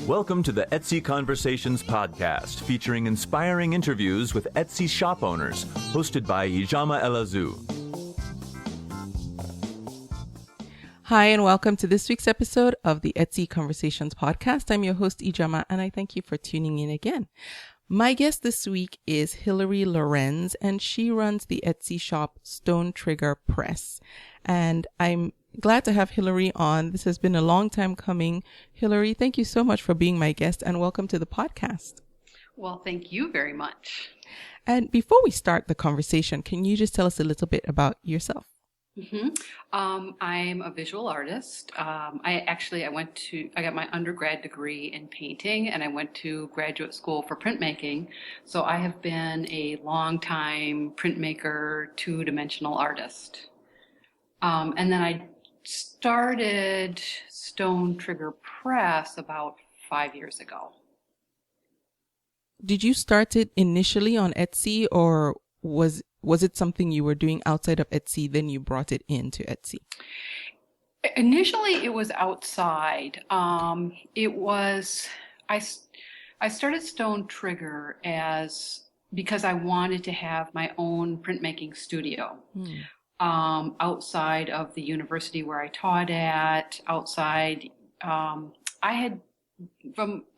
Welcome to the Etsy Conversations podcast, featuring inspiring interviews with Etsy shop owners, hosted by Ijama Elazu. Hi, and welcome to this week's episode of the Etsy Conversations podcast. I'm your host, Ijama, and I thank you for tuning in again. My guest this week is Hilary Lorenz, and she runs the Etsy shop Stone Trigger Press. And I'm glad to have Hilary on. This has been a long time coming. Hilary, thank you so much for being my guest, and welcome to the podcast. Well, thank you very much. And before we start the conversation, can you just tell us a little bit about yourself? I'm a visual artist. I got my undergrad degree in painting, and I went to graduate school for printmaking. So I have been a long-time printmaker, two-dimensional artist. And then I started Stone Trigger Press about 5 years ago. Did you start it initially on Etsy, or was it something you were doing outside of Etsy, then you brought it into Etsy? Initially, it was outside. I started Stone Trigger because I wanted to have my own printmaking studio. Outside of the university where I taught at, let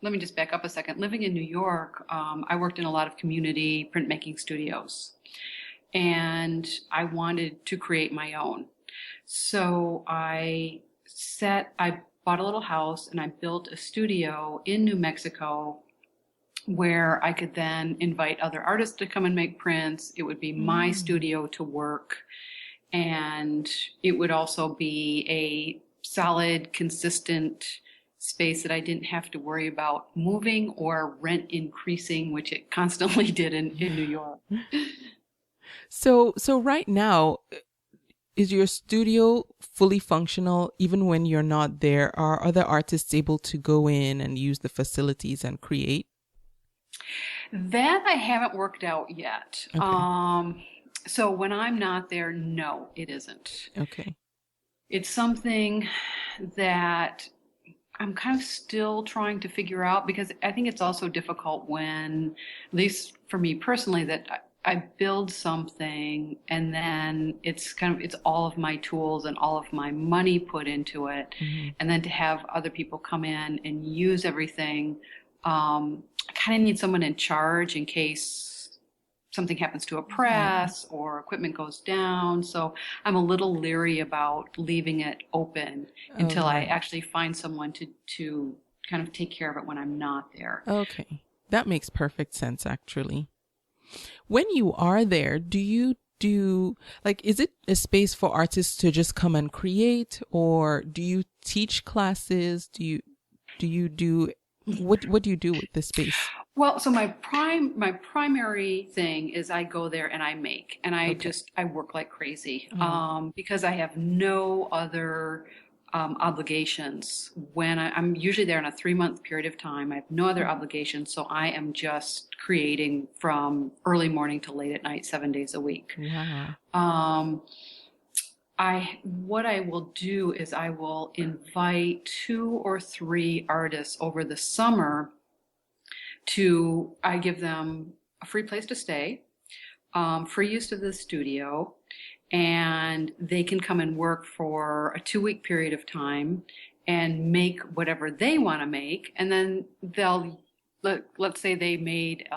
me just back up a second. Living in New York, I worked in a lot of community printmaking studios, and I wanted to create my own. So I bought a little house and I built a studio in New Mexico where I could then invite other artists to come and make prints. It would be my studio to work, and it would also be a solid, consistent space that I didn't have to worry about moving or rent increasing, which it constantly did in New York. So right now, is your studio fully functional even when you're not there? Are other artists able to go in and use the facilities and create? That I haven't worked out yet. Okay. So when I'm not there, no, it isn't. Okay. It's something that I'm kind of still trying to figure out, because I think it's also difficult when, at least for me personally, that I build something and then it's all of my tools and all of my money put into it. Mm-hmm. And then to have other people come in and use everything, I kind of need someone in charge in case something happens to a press or equipment goes down. So I'm a little leery about leaving it open until I actually find someone to kind of take care of it when I'm not there. Okay. That makes perfect sense, actually. When you are there, do you is it a space for artists to just come and create, or do you teach classes? What do you do with the space? Well, so my primary thing is I go there and I make, and I work like crazy, because I have no other obligations. When I'm usually there in a 3-month period of time, I have no other obligations, so I am just creating from early morning to late at night, 7 days a week. Wow. What I will do is I will invite 2 or 3 artists over the summer. I give them a free place to stay, free use of the studio, and they can come and work for a 2-week period of time and make whatever they want to make. And then let's say they made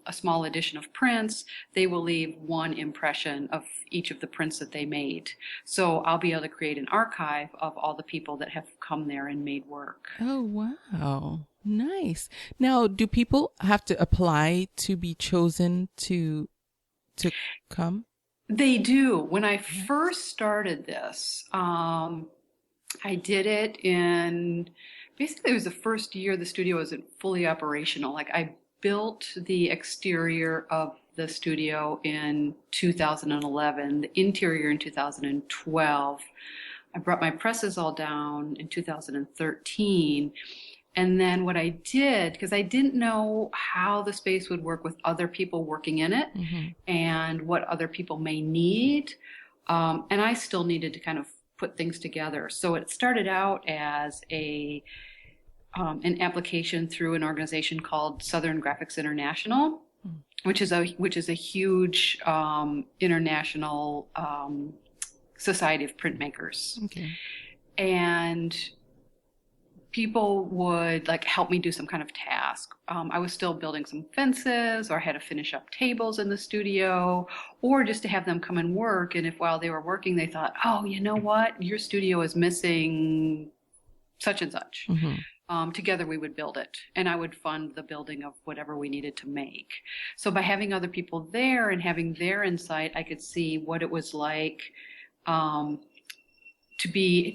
a small edition of prints, they will leave one impression of each of the prints that they made. So I'll be able to create an archive of all the people that have come there and made work. Oh, wow. Nice. Now, do people have to apply to be chosen to come? They do. When I first started this, I did it basically it was the first year the studio wasn't fully operational. Like, I built the exterior of the studio in 2011, the interior in 2012. I brought my presses all down in 2013. And then what I did, because I didn't know how the space would work with other people working in it, and what other people may need, and I still needed to kind of put things together. So it started out as an application through an organization called Southern Graphics International, which is a huge international society of printmakers. Okay. And people would like help me do some kind of task. I was still building some fences, or I had to finish up tables in the studio, or just to have them come and work. And if while they were working, they thought, oh, you know what, your studio is missing such and such. Together we would build it, and I would fund the building of whatever we needed to make. So by having other people there and having their insight, I could see what it was like to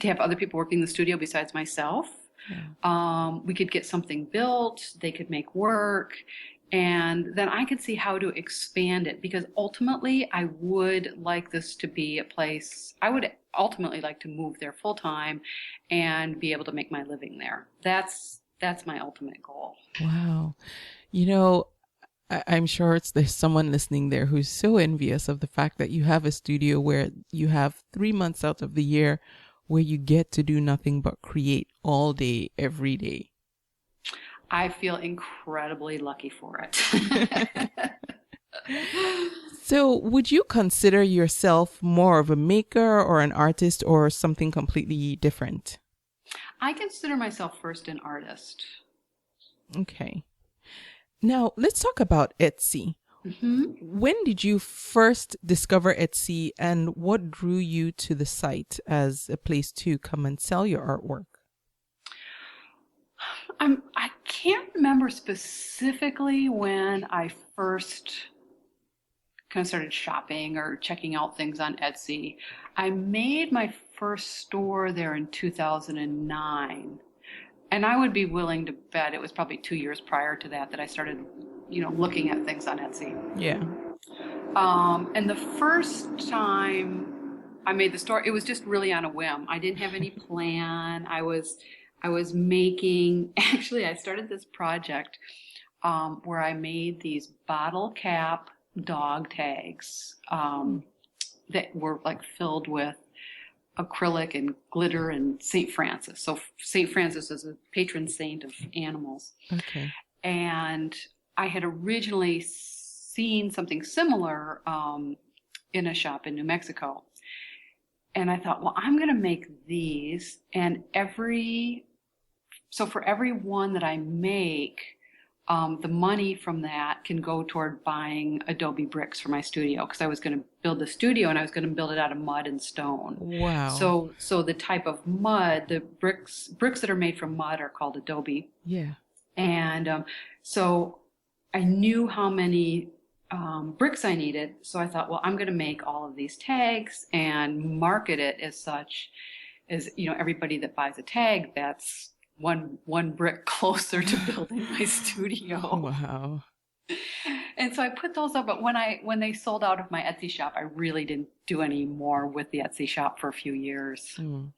have other people working in the studio besides myself. Yeah. We could get something built, they could make work, and then I could see how to expand it, because ultimately I would like this to be a place, I would ultimately like to move there full time and be able to make my living there. That's my ultimate goal. Wow. You know, I'm sure there's someone listening there who's so envious of the fact that you have a studio where you have 3 months out of the year where you get to do nothing but create all day, every day. I feel incredibly lucky for it. So would you consider yourself more of a maker or an artist, or something completely different? I consider myself first an artist. Okay. Now let's talk about Etsy. When did you first discover Etsy, and what drew you to the site as a place to come and sell your artwork? I can't remember specifically when I first kind of started shopping or checking out things on Etsy. I made my first store there in 2009. And I would be willing to bet it was probably 2 years prior to that I started, looking at things on Etsy. Yeah. And the first time I made the store, it was just really on a whim. I didn't have any plan. I was making, actually, I started this project where I made these bottle cap dog tags that were like filled with acrylic and glitter and St. Francis. So St. Francis is a patron saint of animals. Okay. And I had originally seen something similar in a shop in New Mexico. And I thought, well, I'm going to make these, and for every one that I make, the money from that can go toward buying adobe bricks for my studio, because I was going to build the studio and I was going to build it out of mud and stone. Wow. So the type of mud, the bricks that are made from mud are called adobe. Yeah. And so I knew how many bricks I needed. So I thought, well, I'm going to make all of these tags and market it as such as, everybody that buys a tag, that's one brick closer to building my studio. Wow. And so I put those up, but when they sold out of my Etsy shop, I really didn't do any more with the Etsy shop for a few years. Mm.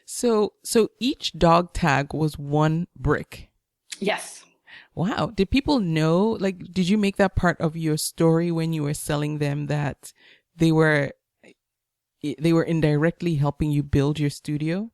So each dog tag was one brick. Yes. Wow. Did people know, did you make that part of your story when you were selling them, that they were indirectly helping you build your studio?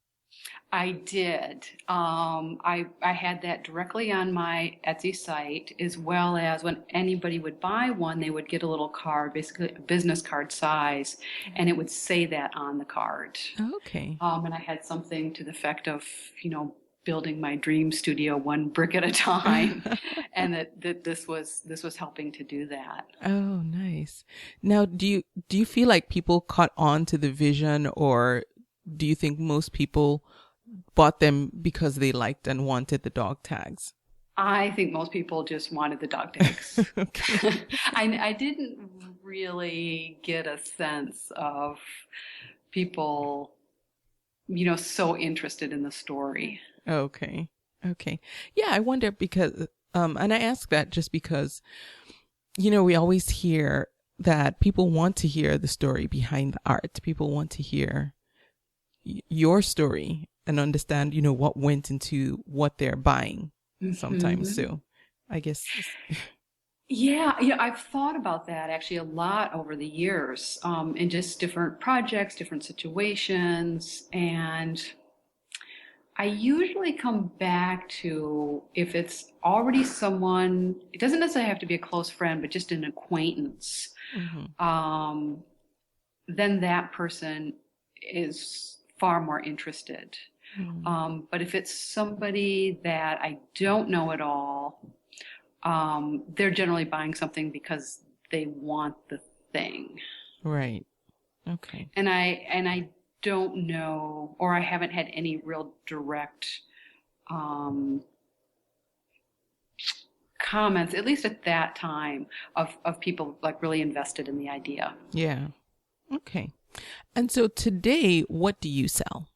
I did. I had that directly on my Etsy site, as well as when anybody would buy one, they would get a little card, basically a business card size, and it would say that on the card. Okay. And I had something to the effect of, building my dream studio one brick at a time, and that this was helping to do that. Oh, nice. Now, do you feel like people caught on to the vision, or do you think most people bought them because they liked and wanted the dog tags? I think most people just wanted the dog tags. Okay. I didn't really get a sense of people, so interested in the story. Okay. Yeah, I wonder because, and I ask that just because, we always hear that people want to hear the story behind the art. People want to hear your story and understand, what went into what they're buying sometimes. So I guess. Yeah, I've thought about that actually a lot over the years, in just different projects, different situations. And I usually come back to if it's already someone, it doesn't necessarily have to be a close friend, but just an acquaintance. Then that person is far more interested. But if it's somebody that I don't know at all, they're generally buying something because they want the thing. Right. Okay. And I don't know, or I haven't had any real direct comments, at least at that time, of people like really invested in the idea. Yeah. Okay. And so today, what do you sell?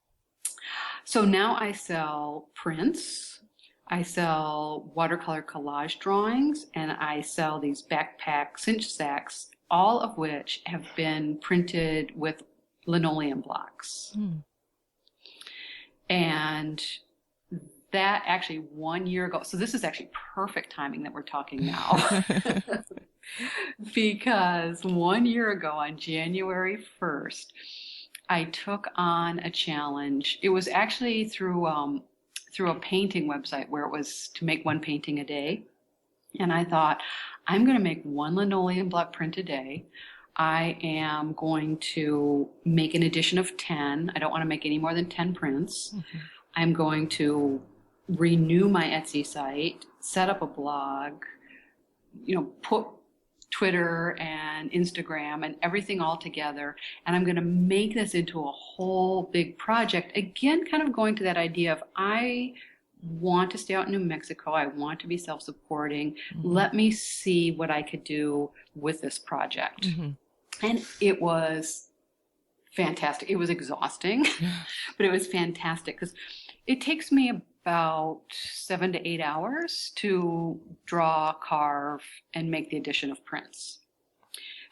So now I sell prints, I sell watercolor collage drawings, and I sell these backpack cinch sacks, all of which have been printed with linoleum blocks. And that actually 1 year ago, so this is actually perfect timing that we're talking now. Because 1 year ago on January 1st, I took on a challenge. It was actually through a painting website where it was to make one painting a day. And I thought, I'm going to make one linoleum block print a day. I am going to make an edition of 10. I don't want to make any more than 10 prints. I'm going to renew my Etsy site, set up a blog, put Twitter and Instagram and everything all together. And I'm going to make this into a whole big project. Again, kind of going to that idea of I want to stay out in New Mexico. I want to be self-supporting. Let me see what I could do with this project. And it was fantastic. It was exhausting, but it was fantastic because it takes me about 7 to 8 hours to draw, carve, and make the edition of prints.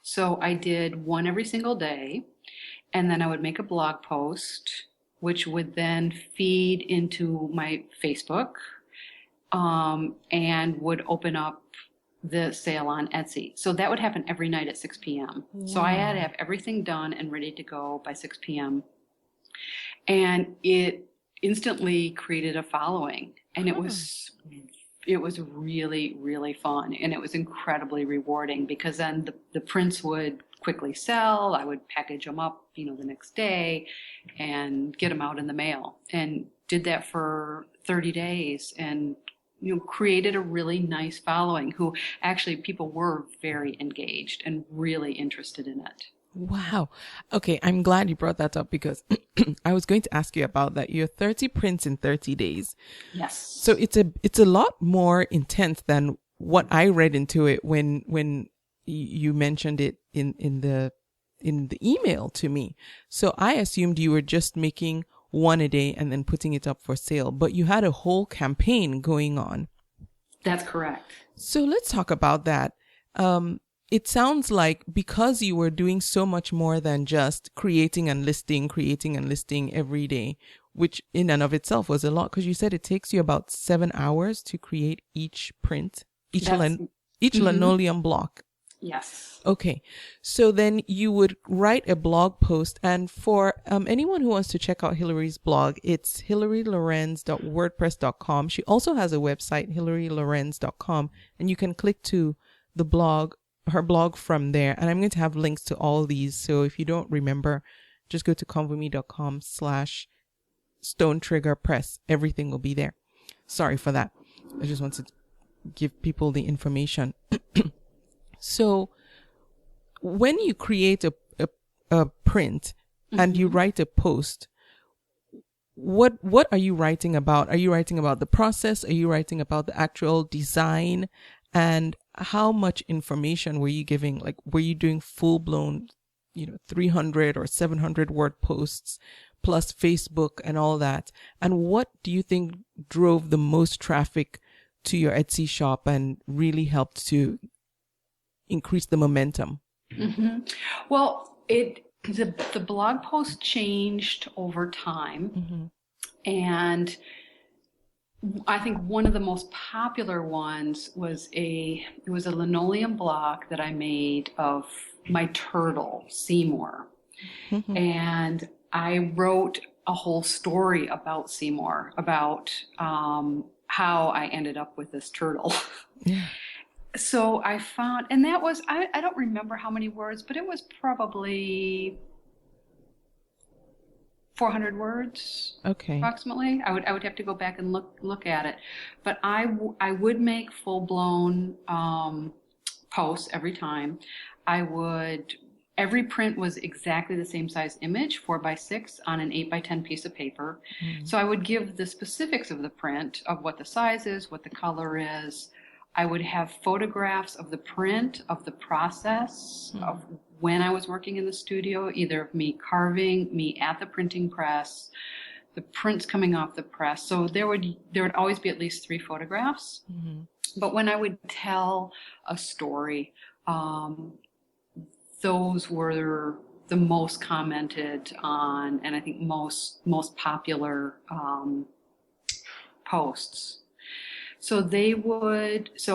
So I did one every single day, and then I would make a blog post, which would then feed into my Facebook, and would open up the sale on Etsy. So that would happen every night at 6 p.m. Wow. So I had to have everything done and ready to go by 6 p.m. And it instantly created a following, and it was really, really fun, and it was incredibly rewarding because then the prints would quickly sell. I would package them up, the next day and get them out in the mail, and did that for 30 days and created a really nice following who actually people were very engaged and really interested in it. Wow. Okay, I'm glad you brought that up because I was going to ask you about that. Your 30 prints in 30 days. Yes. So it's a lot more intense than what I read into it when you mentioned it in the email to me. So I assumed you were just making one a day and then putting it up for sale, but you had a whole campaign going on. That's correct. So let's talk about that. It sounds like because you were doing so much more than just creating and listing every day, which in and of itself was a lot, because you said it takes you about 7 hours to create each print, each linoleum block. Yes. Okay. So then you would write a blog post. And for anyone who wants to check out Hilary's blog, it's hilarylorenz.wordpress.com. She also has a website, hilarylorenz.com, and you can click to the blog, her blog from there. And I'm going to have links to all these. So if you don't remember, just go to convome.com/StoneTriggerPress. Everything will be there. Sorry for that. I just wanted to give people the information. So when you create a print and you write a post, what are you writing about? Are you writing about the process? Are you writing about the actual design? And how much information were you giving? Like, were you doing full blown, 300 or 700 word posts plus Facebook and all that? And what do you think drove the most traffic to your Etsy shop and really helped to increase the momentum? Well, the blog post changed over time, and I think one of the most popular ones was it was a linoleum block that I made of my turtle Seymour, and I wrote a whole story about Seymour, about how I ended up with this turtle. Yeah. So I found, and that was, I don't remember how many words, but it was probably 400 words. Okay. Approximately. I would have to go back and look at it, but I would make full blown posts every time. Every print was exactly the same size image, 4x6 on an 8x10 piece of paper. So I would give the specifics of the print, of what the size is, what the color is. I would have photographs of the print, of the process, of when I was working in the studio, either of me carving, me at the printing press, the prints coming off the press. So there would always be at least 3 photographs. But when I would tell a story, those were the most commented on, and I think most popular posts. So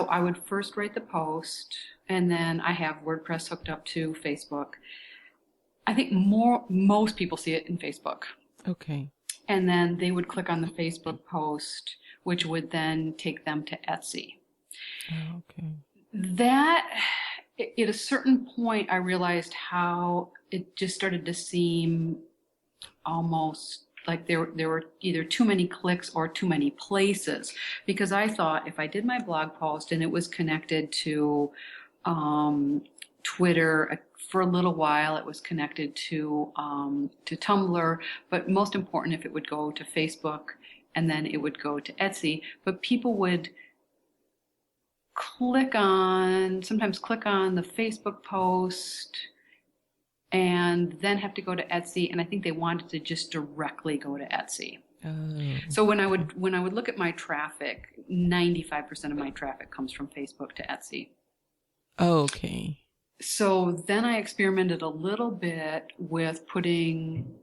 I would first write the post, and then I have WordPress hooked up to Facebook. I think most people see it in Facebook. Okay. And then they would click on the Facebook post, which would then take them to Etsy. Oh, okay. That, at a certain point, I realized how it just started to seem almost like there were either too many clicks or too many places, because I thought if I did my blog post and it was connected to Twitter for a little while, it was connected to Tumblr, but most important, if it would go to Facebook and then it would go to Etsy, but people would sometimes click on the Facebook post and then have to go to Etsy, and I think they wanted to just directly go to Etsy. Oh. So when I would look at my traffic, 95% of my traffic comes from Facebook to Etsy. Oh, okay. So then I experimented a little bit with putting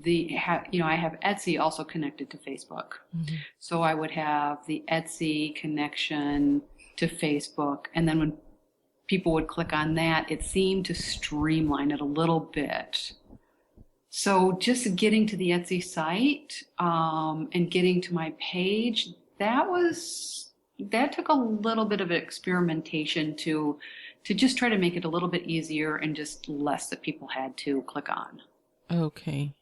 I have Etsy also connected to Facebook. So I would have the Etsy connection to Facebook, and then when people would click on that, it seemed to streamline it a little bit. So just getting to the Etsy site and getting to my page, that took a little bit of experimentation to just try to make it a little bit easier and just less that people had to click on. Okay.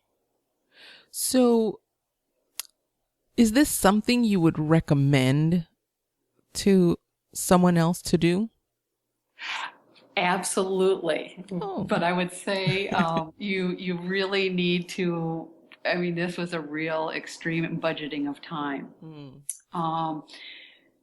So is this something you would recommend to someone else to do? Absolutely. Oh. But I would say you really need to, I mean, this was a real extreme budgeting of time.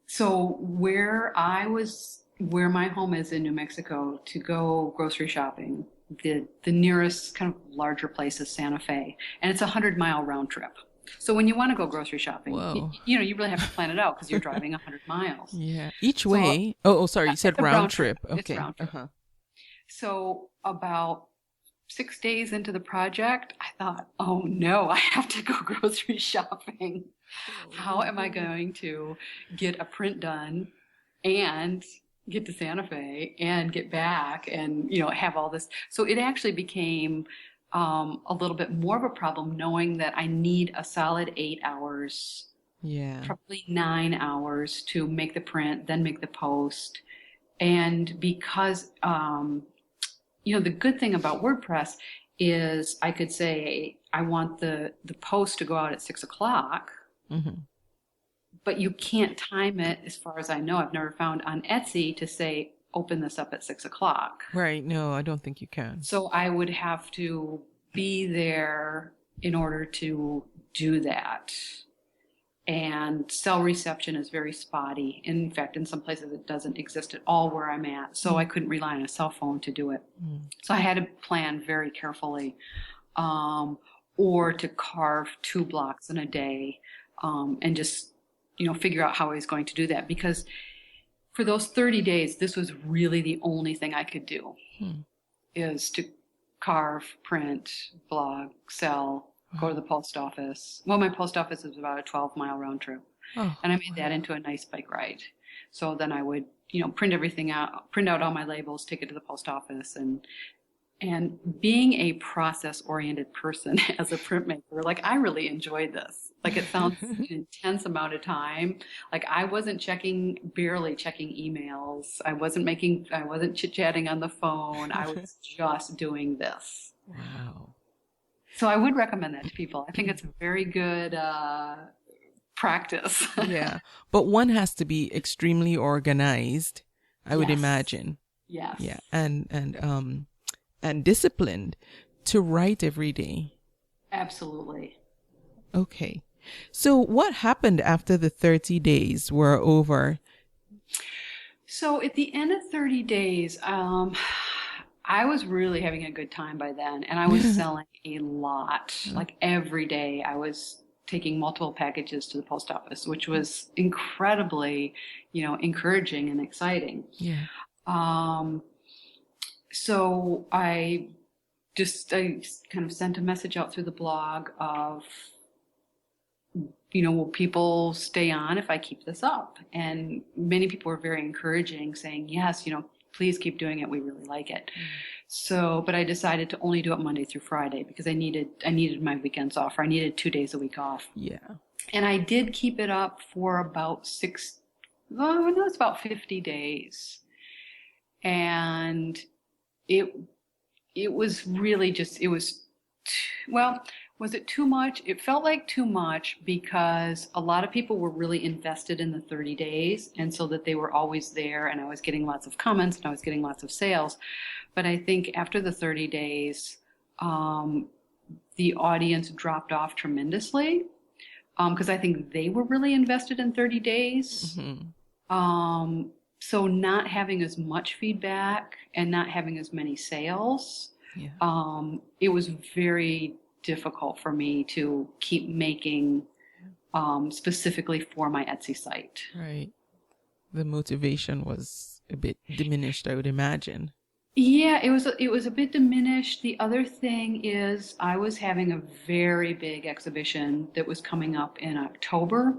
So where my home is in New Mexico, to go grocery shopping, the nearest kind of larger place is Santa Fe, and it's a 100-mile round trip. So when you want to go grocery shopping, you really have to plan it out because you're driving 100 miles. Yeah. Each way. Sorry. You said round trip. Okay. It's round trip. So about 6 days into the project, I thought, oh no, I have to go grocery shopping. How am I going to get a print done and get to Santa Fe and get back and, have all this? So it actually became a little bit more of a problem, knowing that I need a solid 8 hours, probably 9 hours to make the print, then make the post. And because, the good thing about WordPress is I could say, I want the post to go out at 6:00, but you can't time it, as far as I know. I've never found on Etsy to say, open this up at 6:00. Right. No, I don't think you can. So I would have to be there in order to do that. And cell reception is very spotty. In fact, in some places it doesn't exist at all where I'm at. So I couldn't rely on a cell phone to do it. So I had to plan very carefully, or to carve 2 blocks in a day, and just, figure out how I was going to do that. Because for those 30 days, this was really the only thing I could do, is to carve, print, blog, sell, go to the post office. Well, my post office is about a 12-mile round trip. And I made that into a nice bike ride. So then I would, print everything out, print out all my labels, take it to the post office, And being a process-oriented person as a printmaker, like I really enjoyed this. Like it sounds an intense amount of time. Like I wasn't barely checking emails. I wasn't chit-chatting on the phone. I was just doing this. Wow. So I would recommend that to people. I think it's a very good practice. Yeah. But one has to be extremely organized, I would imagine. Yes. Yeah. And disciplined to write every day. Absolutely. Okay. So what happened after the 30 days were over? So at the end of 30 days, I was really having a good time by then, and I was selling a lot. Like every day I was taking multiple packages to the post office, which was incredibly, encouraging and exciting. Yeah. So I kind of sent a message out through the blog of, will people stay on if I keep this up? And many people were very encouraging, saying, yes, please keep doing it. We really like it. So, but I decided to only do it Monday through Friday because I needed my weekends off, or I needed 2 days a week off. Yeah. And I did keep it up for about 50 days. And it was really just, was it too much? It felt like too much because a lot of people were really invested in the 30 days, and so that they were always there, and I was getting lots of comments and I was getting lots of sales. But I think after the 30 days, the audience dropped off tremendously because I think they were really invested in 30 days. Mm-hmm. So not having as much feedback and not having as many sales, it was very difficult for me to keep making specifically for my Etsy site. Right. The motivation was a bit diminished, I would imagine. Yeah, it was a bit diminished. The other thing is I was having a very big exhibition that was coming up in October.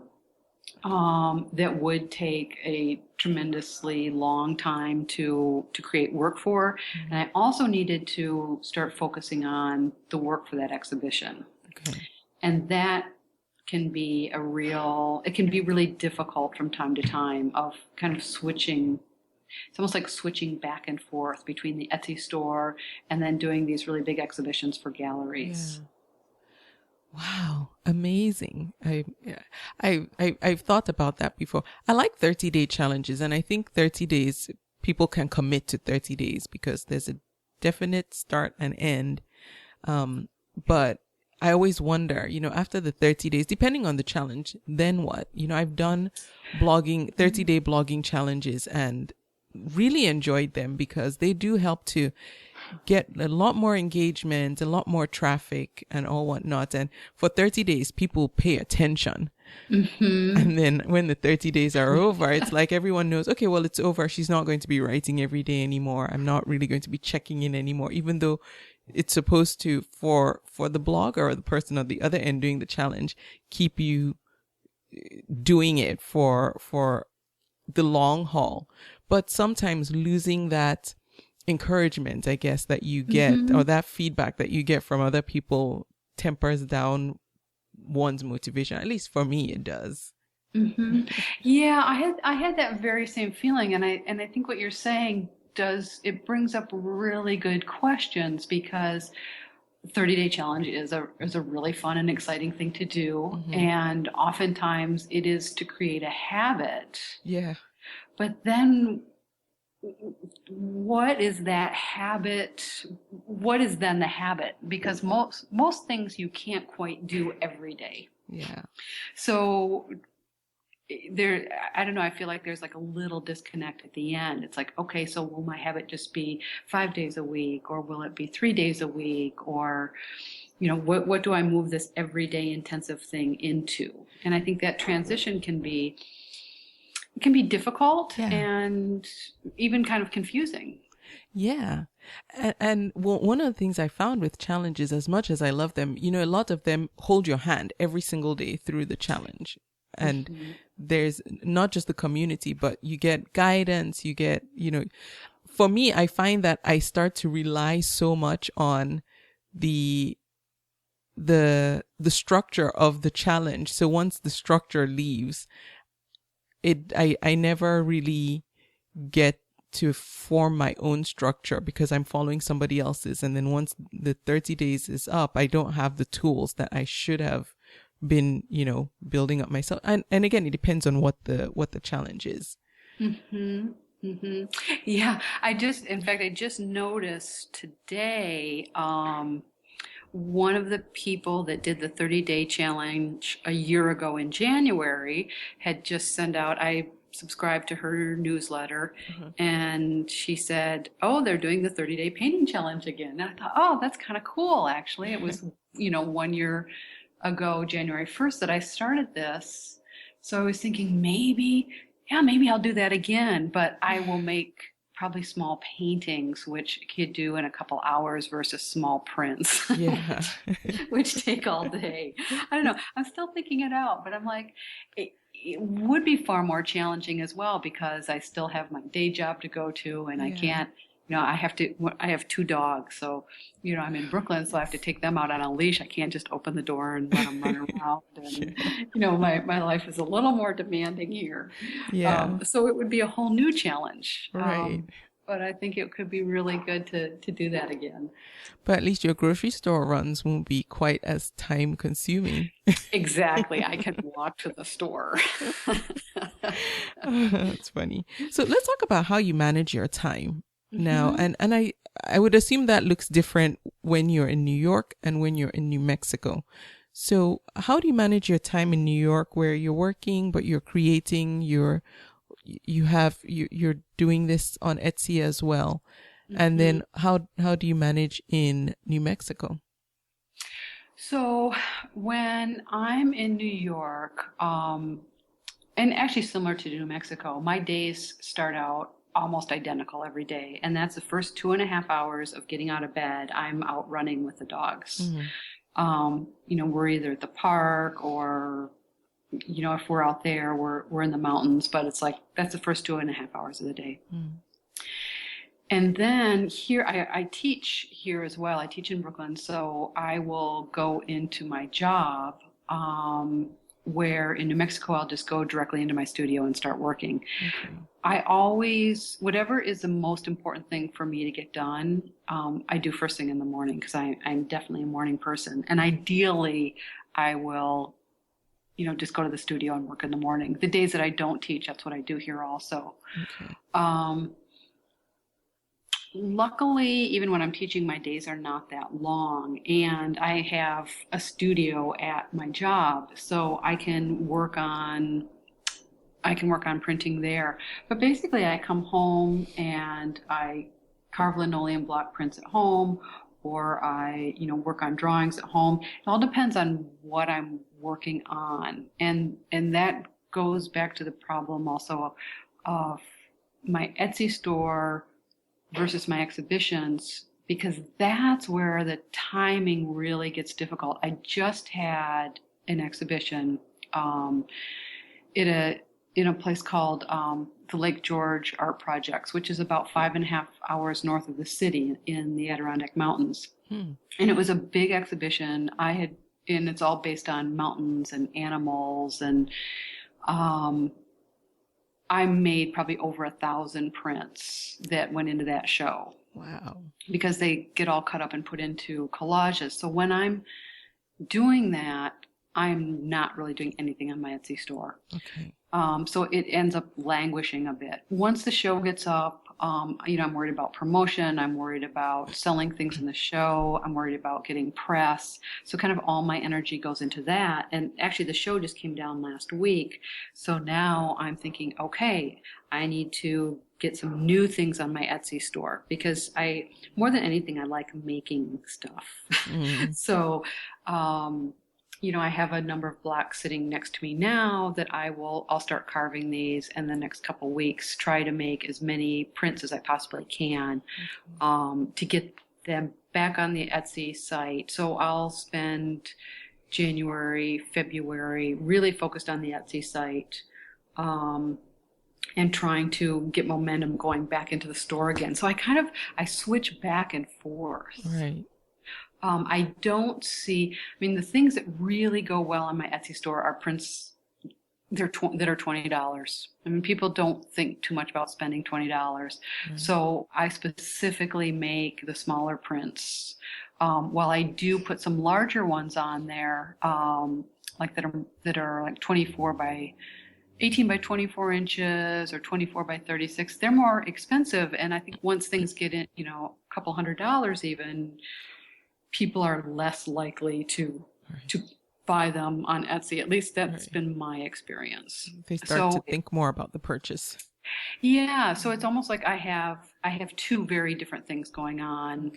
That would take a tremendously long time to create work for. Mm-hmm. And I also needed to start focusing on the work for that exhibition. Okay. And that can be really difficult from time to time of kind of switching. It's almost like switching back and forth between the Etsy store and then doing these really big exhibitions for galleries. Yeah. Wow, amazing. I've thought about that before. I like 30-day challenges, and I think 30 days, people can commit to 30 days because there's a definite start and end. But I always wonder, after the 30 days, depending on the challenge, then what? I've done 30-day blogging challenges and really enjoyed them because they do help to get a lot more engagement, a lot more traffic and all whatnot. And for 30 days, people pay attention. Mm-hmm. And then when the 30 days are over, it's like everyone knows, okay, well, it's over. She's not going to be writing every day anymore. I'm not really going to be checking in anymore, even though it's supposed to, for the blogger or the person on the other end doing the challenge, keep you doing it for the long haul. But sometimes losing that encouragement, I guess, that you get, mm-hmm. or that feedback that you get from other people tempers down one's motivation. At least for me, it does. Mm-hmm. Yeah, I had that very same feeling, and I think what you're saying it brings up really good questions because 30-day challenge is a really fun and exciting thing to do, mm-hmm. and oftentimes it is to create a habit. Yeah. But then what is that habit? What is then the habit? Because most things you can't quite do every day. Yeah. So I don't know, I feel like there's like a little disconnect at the end. It's like, okay, so will my habit just be 5 days a week, or will it be 3 days a week, or what do I move this everyday intensive thing into? And I think that transition can be difficult, yeah. and even kind of confusing. Yeah. And one of the things I found with challenges, as much as I love them, a lot of them hold your hand every single day through the challenge. And mm-hmm. there's not just the community, but you get guidance, you get, for me, I find that I start to rely so much on the structure of the challenge. So once the structure leaves, I never really get to form my own structure because I'm following somebody else's. And then once the 30 days is up, I don't have the tools that I should have been, building up myself. And again, it depends on what the challenge is. Mm-hmm. Mm-hmm. Yeah. I just noticed today, one of the people that did the 30-day challenge a year ago in January had just sent out, I subscribed to her newsletter, and she said, oh, they're doing the 30-day painting challenge again. And I thought, oh, that's kind of cool, actually. It was, 1 year ago, January 1st, that I started this. So I was thinking maybe I'll do that again, but I will make probably small paintings, which you could do in a couple hours versus small prints, Yeah. which take all day. I don't know. I'm still thinking it out, but I'm like, it would be far more challenging as well because I still have my day job to go to, and I can't, I have 2 dogs. So, I'm in Brooklyn, so I have to take them out on a leash. I can't just open the door and let them run around. And, my life is a little more demanding here. Yeah. So it would be a whole new challenge. Right. But I think it could be really good to do that again. But at least your grocery store runs won't be quite as time consuming. Exactly. I can walk to the store. That's funny. So let's talk about how you manage your time now. And I would assume that looks different when you're in New York and when you're in New Mexico. So how do you manage your time in New York where you're working, but you're creating, you're doing this on Etsy as well? And then how do you manage in New Mexico? So when I'm in New York, and actually similar to New Mexico, my days start out almost identical every day. And that's the first 2.5 hours of getting out of bed. I'm out running with the dogs. We're either at the park or, if we're out there, we're in the mountains, but it's like, that's the first 2.5 hours of the day. And then here, I teach here as well. I teach in Brooklyn. So I will go into my job, where in New Mexico, I'll just go directly into my studio and start working. I always, whatever is the most important thing for me to get done, I do first thing in the morning because I'm definitely a morning person. And ideally, I will, just go to the studio and work in the morning. The days that I don't teach, that's what I do here also. Luckily, even when I'm teaching, my days are not that long, and I have a studio at my job, so I can work on printing there. But basically, I come home and I carve linoleum block prints at home, or I, work on drawings at home. It all depends on what I'm working on, and that goes back to the problem also of my Etsy store versus my exhibitions, because that's where the timing really gets difficult. I just had an exhibition in a place called the Lake George Art Projects, which is about 5.5 hours north of the city in the Adirondack Mountains. And it was a big exhibition. And it's all based on mountains and animals, and I made probably over 1,000 prints that went into that show. Wow. Because they get all cut up and put into collages. So when I'm doing that, I'm not really doing anything on my Etsy store. Okay. So it ends up languishing a bit. Once the show gets up, I'm worried about promotion. I'm worried about selling things in the show. I'm worried about getting press. So kind of all my energy goes into that. And actually the show just came down last week. So now I'm thinking, okay, I need to get some new things on my Etsy store because more than anything, I like making stuff. So, I have a number of blocks sitting next to me now that I'll start carving these in the next couple weeks, try to make as many prints as I possibly can, to get them back on the Etsy site. So I'll spend January, February really focused on the Etsy site, and trying to get momentum going back into the store again. So I switch back and forth. Right. I don't see, the things that really go well on my Etsy store are prints that are $20. People don't think too much about spending $20. Right. So I specifically make the smaller prints. While I do put some larger ones on there, like that are like 18 by 24 inches or 24 by 36, they're more expensive. And I think once things get in, a couple $100 even, people are less likely to buy them on Etsy. At least that's been my experience. They start to think more about the purchase. Yeah. So it's almost like I have two very different things going on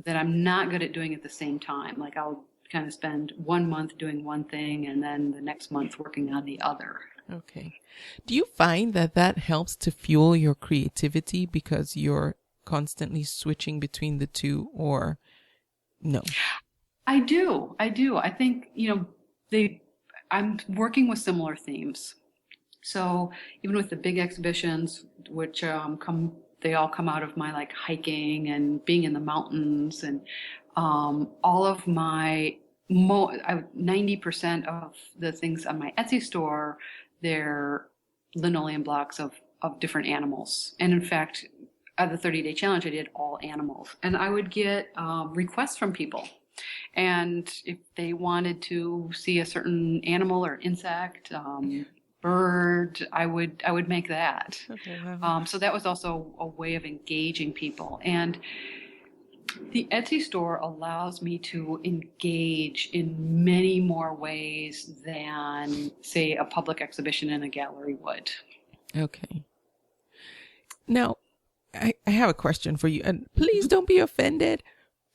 that I'm not good at doing at the same time. Like I'll kind of spend 1 month doing one thing and then the next month working on the other. Okay. Do you find that helps to fuel your creativity because you're constantly switching between the two, or no? I do. I think, I'm working with similar themes. So even with the big exhibitions, which they all come out of my like hiking and being in the mountains, and all of my 90% of the things on my Etsy store, they're linoleum blocks of different animals. And in fact, at the 30-day challenge, I did all animals. And I would get requests from people. And if they wanted to see a certain animal or insect, bird, I would make that. Okay, wow. So that was also a way of engaging people. And the Etsy store allows me to engage in many more ways than, say, a public exhibition in a gallery would. Okay. Now, I have a question for you, and please don't be offended.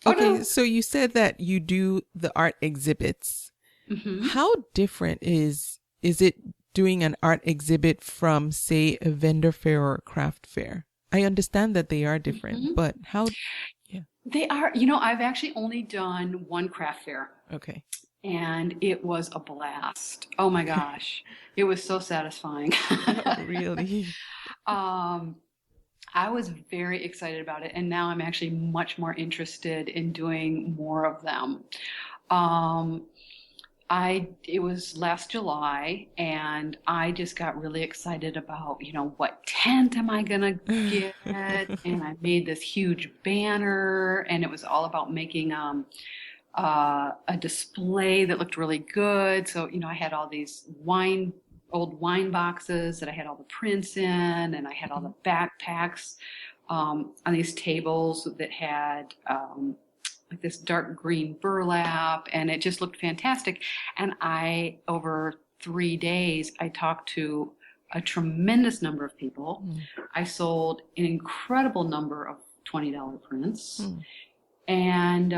Okay, Oh, no. So you said that you do the art exhibits. Mm-hmm. How different is it doing an art exhibit from, say, a vendor fair or a craft fair? I understand that they are different, but how? Yeah. They are, I've actually only done one craft fair. Okay. And it was a blast. Oh my gosh. It was so satisfying. Really? I was very excited about it. And now I'm actually much more interested in doing more of them. It was last July, and I just got really excited about, what tent am I going to get? And I made this huge banner, and it was all about making a display that looked really good. So, I had all these old wine boxes that I had all the prints in, and I had all the backpacks on these tables that had like this dark green burlap, and it just looked fantastic. And over 3 days, I talked to a tremendous number of people. I sold an incredible number of $20 prints. And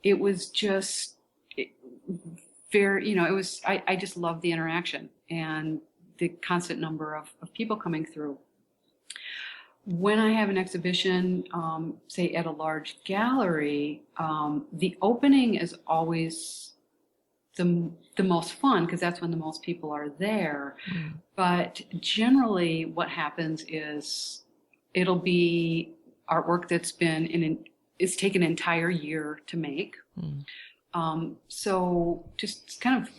it was just very, I just loved the interaction and the constant number of people coming through. When I have an exhibition, say at a large gallery, the opening is always the most fun because that's when the most people are there. But generally what happens is it'll be artwork that's it's taken an entire year to make. So just kind of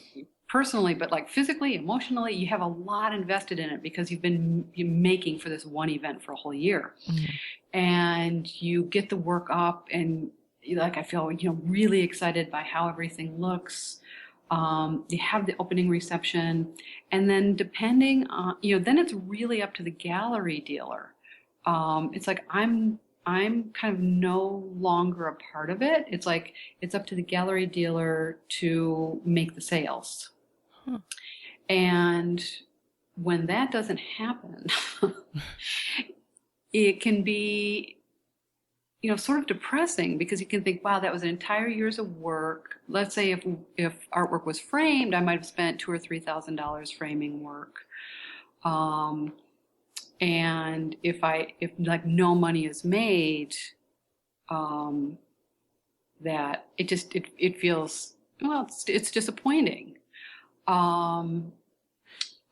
personally, but like physically, emotionally, you have a lot invested in it because you've been making for this one event for a whole year. And you get the work up and I feel, really excited by how everything looks. You have the opening reception, and then depending on, then it's really up to the gallery dealer. It's like I'm kind of no longer a part of it. It's like it's up to the gallery dealer to make the sales. And when that doesn't happen, it can be, sort of depressing because you can think, wow, that was an entire year's of work. Let's say if artwork was framed, I might have spent $2,000 or $3,000 framing work. And if like no money is made, that it feels, well, it's disappointing.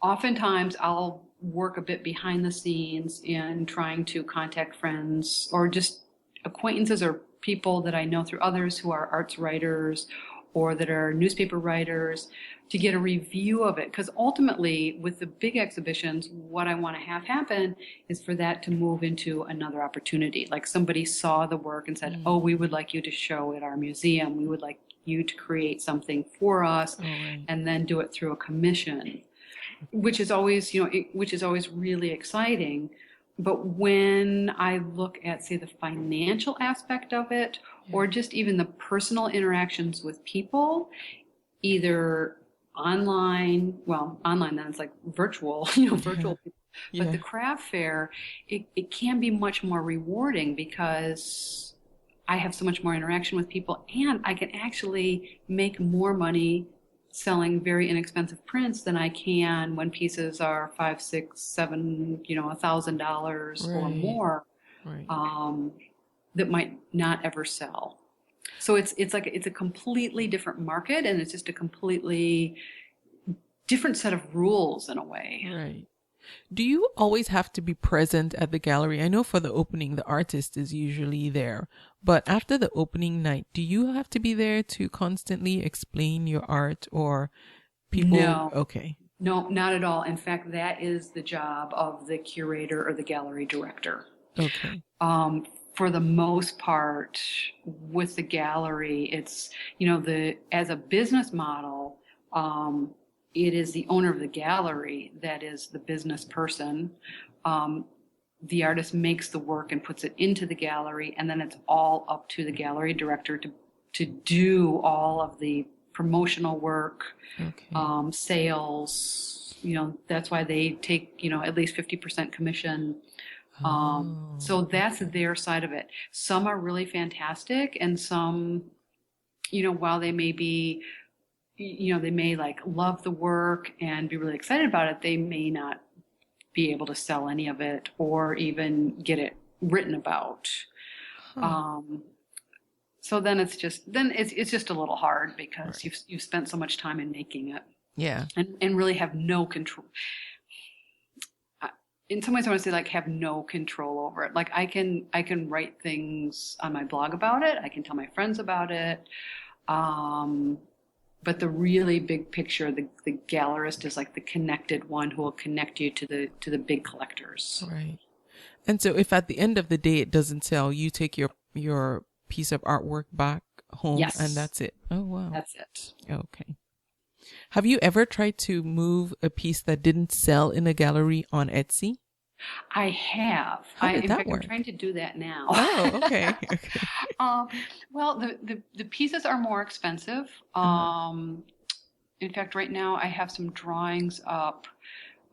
Oftentimes I'll work a bit behind the scenes in trying to contact friends or just acquaintances or people that I know through others who are arts writers or that are newspaper writers to get a review of it. Because ultimately, with the big exhibitions, what I want to have happen is for that to move into another opportunity. Like somebody saw the work and said, oh, we would like you to show at our museum. We would like you to create something for us and then do it through a commission, which is always, which is always really exciting. But when I look at, say, the financial aspect of it, or just even the personal interactions with people, either online then it's like virtual, virtual people. But the craft fair, it can be much more rewarding because I have so much more interaction with people and I can actually make more money selling very inexpensive prints than I can when pieces are $500, $600, $700, $1,000 or more, that might not ever sell. So it's a completely different market, and it's just a completely different set of rules in a way. Right. Do you always have to be present at the gallery? I know for the opening, the artist is usually there, but after the opening night, do you have to be there to constantly explain your art or people? No. Okay. No, not at all. In fact, that is the job of the curator or the gallery director. Okay. For the most part, with the gallery, it's, as a business model, it is the owner of the gallery that is the business person. The artist makes the work and puts it into the gallery, and then it's all up to the gallery director to do all of the promotional work, sales. That's why they take, at least 50% commission. So that's their side of it. Some are really fantastic, and some, while they may be, they may love the work and be really excited about it, they may not be able to sell any of it or even get it written about. So then it's just a little hard because you've spent so much time in making it. Yeah. And really have no control. In some ways I want to say have no control over it. I can write things on my blog about it. I can tell my friends about it. But the really big picture, the gallerist is the connected one who will connect you to the big collectors. Right. And so if at the end of the day it doesn't sell, you take your piece of artwork back home and that's it. Oh, wow. That's it. Okay. Have you ever tried to move a piece that didn't sell in a gallery on Etsy? I have. How did that work? I'm trying to do that now. Oh, okay. Well, the pieces are more expensive. In fact, right now I have some drawings up,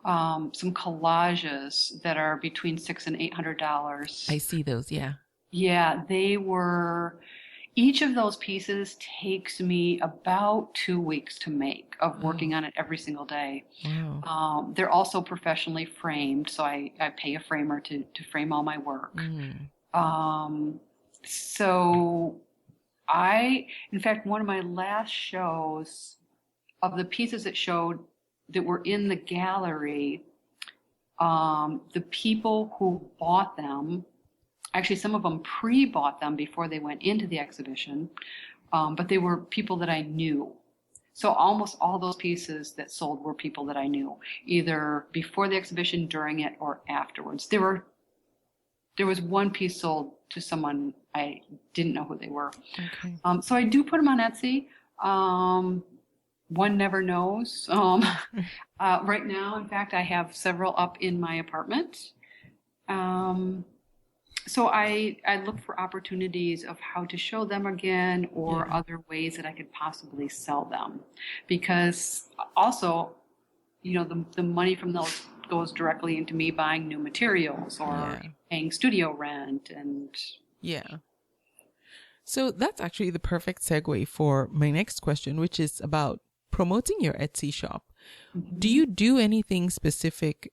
some collages that are between $600 and $800. I see those. Yeah. Yeah, they were. Each of those pieces takes me about 2 weeks to make of working on it every single day. Wow. They're also professionally framed, so I pay a framer to frame all my work. So in fact, one of my last shows of the pieces that were in the gallery, the people who bought them, actually, some of them pre-bought them before they went into the exhibition, but they were people that I knew. So almost all those pieces that sold were people that I knew, either before the exhibition, during it, or afterwards. There was one piece sold to someone I didn't know who they were. Okay. So I do put them on Etsy. One never knows. Right now, in fact, I have several up in my apartment. So I look for opportunities of how to show them again or other ways that I could possibly sell them. Because also, the money from those goes directly into me buying new materials or paying studio rent and... Yeah. So that's actually the perfect segue for my next question, which is about promoting your Etsy shop. Mm-hmm. Do you do anything specific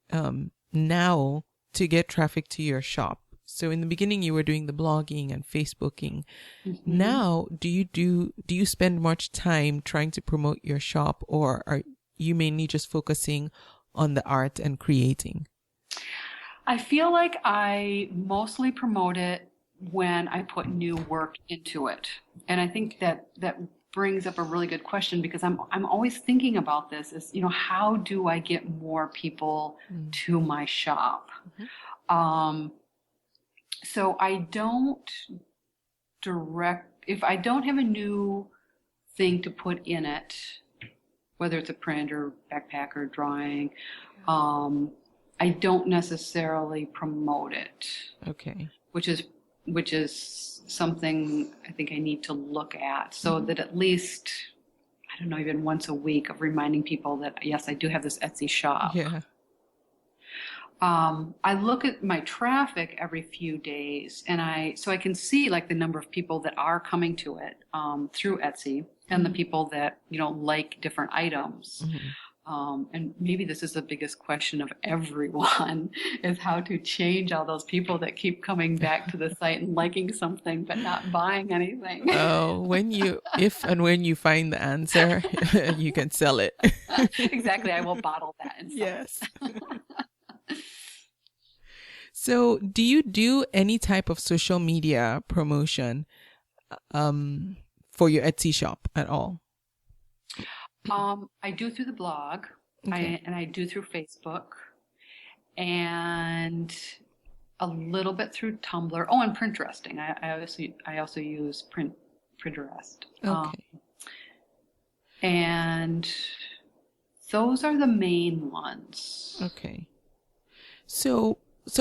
now to get traffic to your shop? So in the beginning, you were doing the blogging and Facebooking. Mm-hmm. Now, do you spend much time trying to promote your shop, or are you mainly just focusing on the art and creating? I feel like I mostly promote it when I put new work into it. And I think that brings up a really good question, because I'm always thinking about this is, how do I get more people to my shop? So I don't if I don't have a new thing to put in it, whether it's a print or backpack or drawing, I don't necessarily promote it. Okay. Which is something I think I need to look at, so that at least, I don't know, even once a week of reminding people that, yes, I do have this Etsy shop. Yeah. I look at my traffic every few days, and so I can see like the number of people that are coming to it through Etsy, and the people that like different items. And maybe this is the biggest question of everyone, is how to change all those people that keep coming back to the site and liking something but not buying anything. Oh, when you find the answer, you can sell it. Exactly. I will bottle that and sell yes. So do you do any type of social media promotion for your Etsy shop at all? I do through the blog, Okay. and I do through Facebook, and a little bit through Tumblr. Oh, and Pinteresting. I also use Pinterest. Okay. And those are the main ones. Okay. So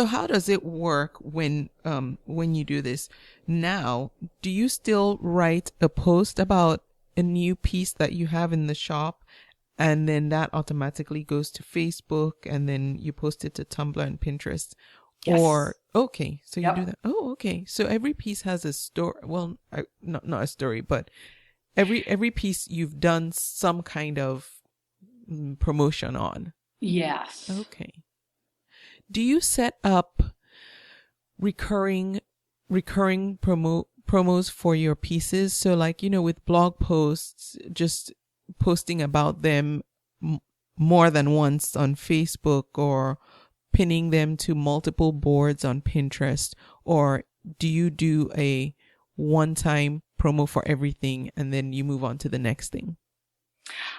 how does it work when you do this now? Do you still write a post about a new piece that you have in the shop, and then that automatically goes to Facebook, and then you post it to Tumblr and Pinterest? Yes. Or okay, so you Yep. do that. Oh, okay. So every piece has a story. Well, not a story, but every piece you've done some kind of promotion on. Yes. Okay. Do you set up recurring promos for your pieces? So like, with blog posts, just posting about them more than once on Facebook, or pinning them to multiple boards on Pinterest? Or do you do a one-time promo for everything and then you move on to the next thing?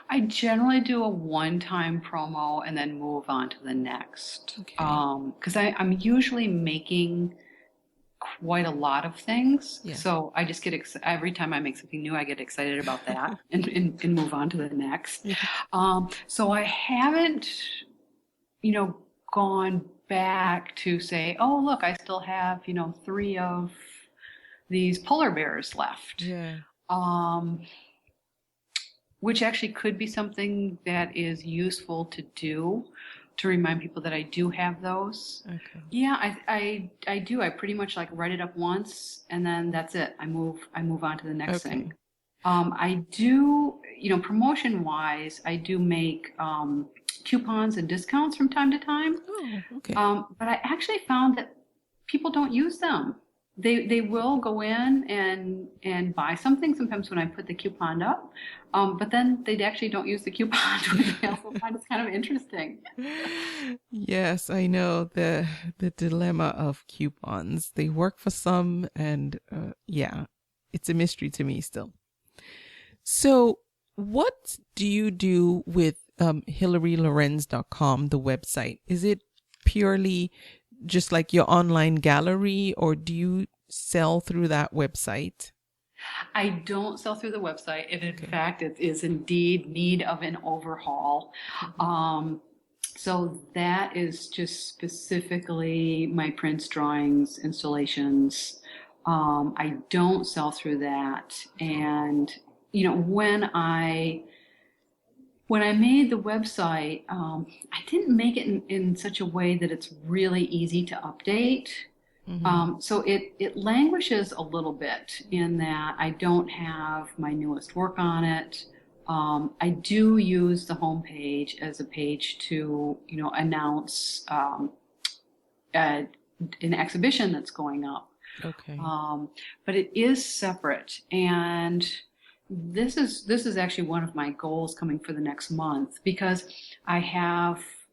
I generally do a one-time promo and then move on to the next. Okay. Because I'm usually making quite a lot of things. Yeah. So I just get every time I make something new, I get excited about that and move on to the next. Yeah. So I haven't, gone back to say, oh, look, I still have, 3 of these polar bears left. Yeah. Which actually could be something that is useful to do, to remind people that I do have those. Okay. Yeah, I do. I pretty much like write it up once, and then that's it. I move on to the next thing. I do, promotion wise, I do make coupons and discounts from time to time. Oh, okay. But I actually found that people don't use them. They will go in and buy something sometimes when I put the coupon up, but then they actually don't use the coupon. I also find it's kind of interesting. Yes, I know the dilemma of coupons. They work for some, and yeah, it's a mystery to me still. So what do you do with HilaryLorenz.com, the website? Is it purely just like your online gallery, or do you sell through that website? I don't sell through the website. And in fact, it is indeed need of an overhaul. So that is just specifically my prints, drawings, installations. I don't sell through that. And, when I made the website, I didn't make it in such a way that it's really easy to update. Mm-hmm. So it languishes a little bit in that I don't have my newest work on it. I do use the homepage as a page to, announce an exhibition that's going up. Okay. But it is separate, and this is actually one of my goals coming for the next month, because I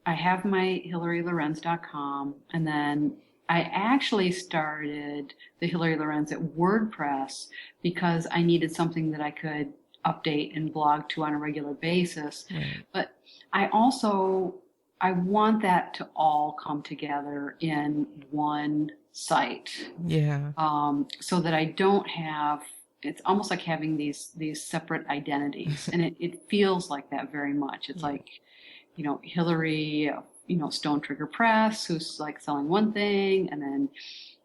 I have my HilaryLorenz.com, and then I actually started the Hilary Lorenz at WordPress because I needed something that I could update and blog to on a regular basis. Right. But I want that to all come together in one site. Yeah. So that I don't have, it's almost like having these separate identities. And it feels like that very much. It's like, Hilary, Stone Trigger Press, who's like selling one thing, and then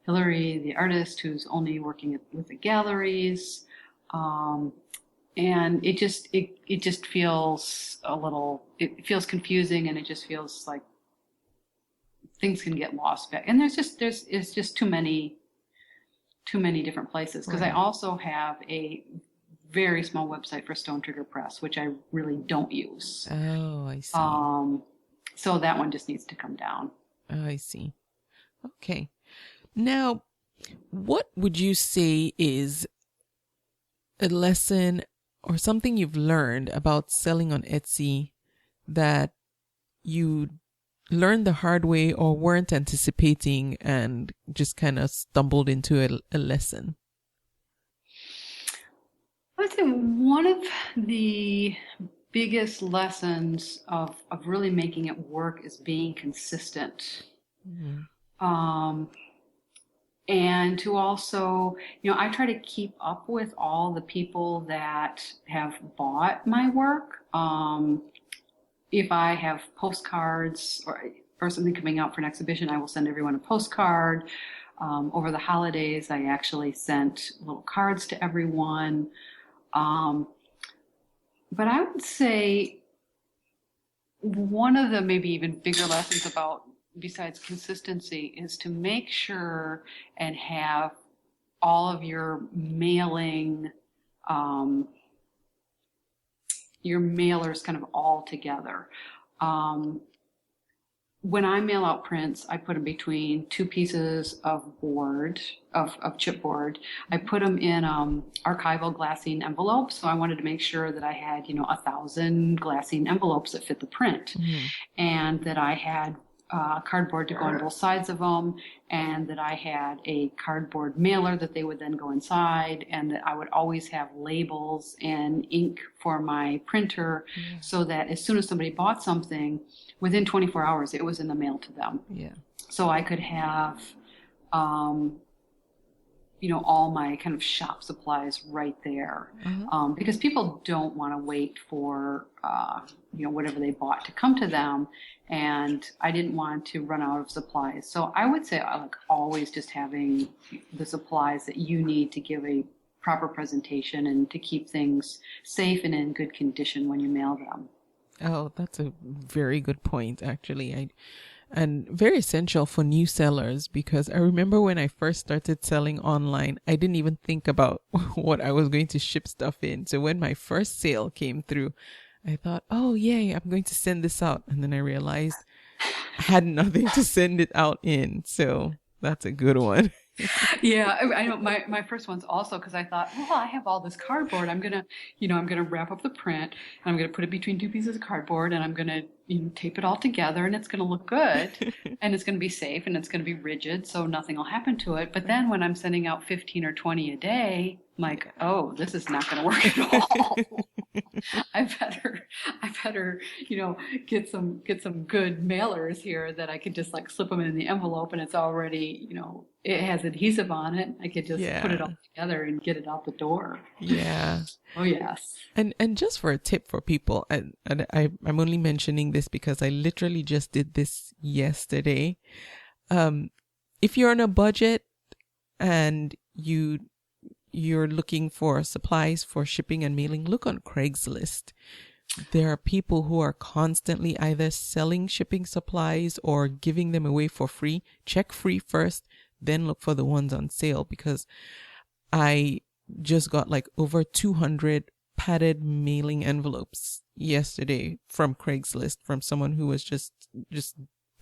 Hilary, the artist, who's only working with the galleries. And it just feels it feels confusing, and it just feels like things can get lost back. And it's just too many different places, because Right. I also have a very small website for Stone Trigger Press, which I really don't use. Oh, I see. So that one just needs to come down. Oh, I see. Okay. Now, what would you say is a lesson or something you've learned about selling on Etsy that you learned the hard way or weren't anticipating and just kind of stumbled into a lesson? I would say one of the biggest lessons of really making it work is being consistent. Mm-hmm. And to also, I try to keep up with all the people that have bought my work. If I have postcards or something coming out for an exhibition, I will send everyone a postcard. Over the holidays, I actually sent little cards to everyone. But I would say one of the maybe even bigger lessons besides consistency is to make sure and have all of your mailing, your mailers kind of all together. When I mail out prints, I put them between two pieces of chipboard. I put them in archival glassine envelopes. So I wanted to make sure that I had, 1,000 glassine envelopes that fit the print, and that I had cardboard to go on both sides of them, and that I had a cardboard mailer that they would then go inside, and that I would always have labels and ink for my printer, so that as soon as somebody bought something, within 24 hours, it was in the mail to them. Yeah. So I could have, all my kind of shop supplies right there. Because people don't want to wait for, whatever they bought to come to them. And I didn't want to run out of supplies. So I would say always just having the supplies that you need to give a proper presentation and to keep things safe and in good condition when you mail them. Oh, that's a very good point, actually. And very essential for new sellers, because I remember when I first started selling online, I didn't even think about what I was going to ship stuff in. So when my first sale came through, I thought, oh, yay, I'm going to send this out. And then I realized I had nothing to send it out in. So that's a good one. Yeah, I know my first one's also because I thought, well, I have all this cardboard. I'm gonna wrap up the print, and I'm gonna put it between two pieces of cardboard, and I'm gonna tape it all together, and it's gonna look good, and it's gonna be safe, and it's gonna be rigid, so nothing will happen to it. But then when I'm sending out 15 or 20 a day, I'm like, oh, this is not gonna work at all. I better, get some good mailers here that I could just slip them in the envelope, and it's already, it has adhesive on it. I could just put it all together and get it out the door. Yeah. Oh yes. And just for a tip for people, and I'm only mentioning this because I literally just did this yesterday. If you're on a budget and you're looking for supplies for shipping and mailing, look on Craigslist. There are people who are constantly either selling shipping supplies or giving them away for free. Check free first, then look for the ones on sale, because I just got over 200 padded mailing envelopes yesterday from Craigslist from someone who was just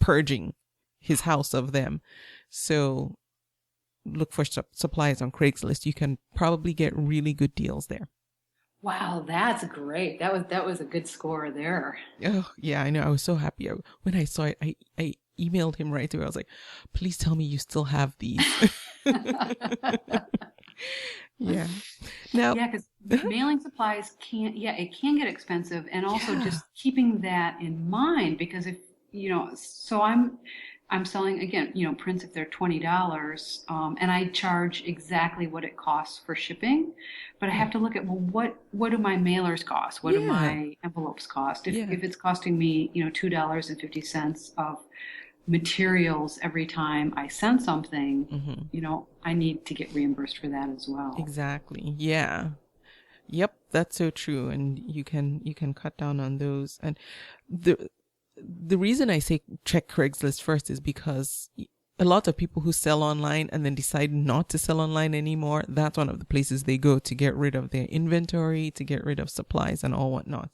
purging his house of them. So look for supplies on Craigslist. You can probably get really good deals there. Wow, that's great. That was a good score there. Oh, yeah, I know. I was so happy. When I saw it, I emailed him right away. I was like, please tell me you still have these. Yeah. Now, Yeah, because mailing supplies it can get expensive, and also yeah, just keeping that in mind, because if so I'm selling again, prints if they're $20, and I charge exactly what it costs for shipping, but I have to look at, well, what do my mailers cost? What do yeah, my envelopes cost? If yeah, if it's costing me, $2.50 of materials every time I send something, hmm, I need to get reimbursed for that as well. exactly. Yeah. Yep, that's so true. And you can cut down on those. And the reason I say check Craigslist first is because a lot of people who sell online and then decide not to sell online anymore, that's one of the places they go to get rid of their inventory, to get rid of supplies and all whatnot.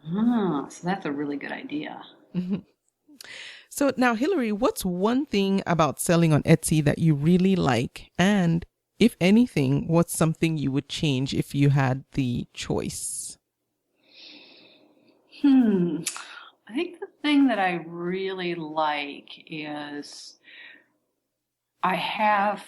So that's a really good idea. So now, Hilary, what's one thing about selling on Etsy that you really like? And if anything, what's something you would change if you had the choice? I think the thing that I really like is I have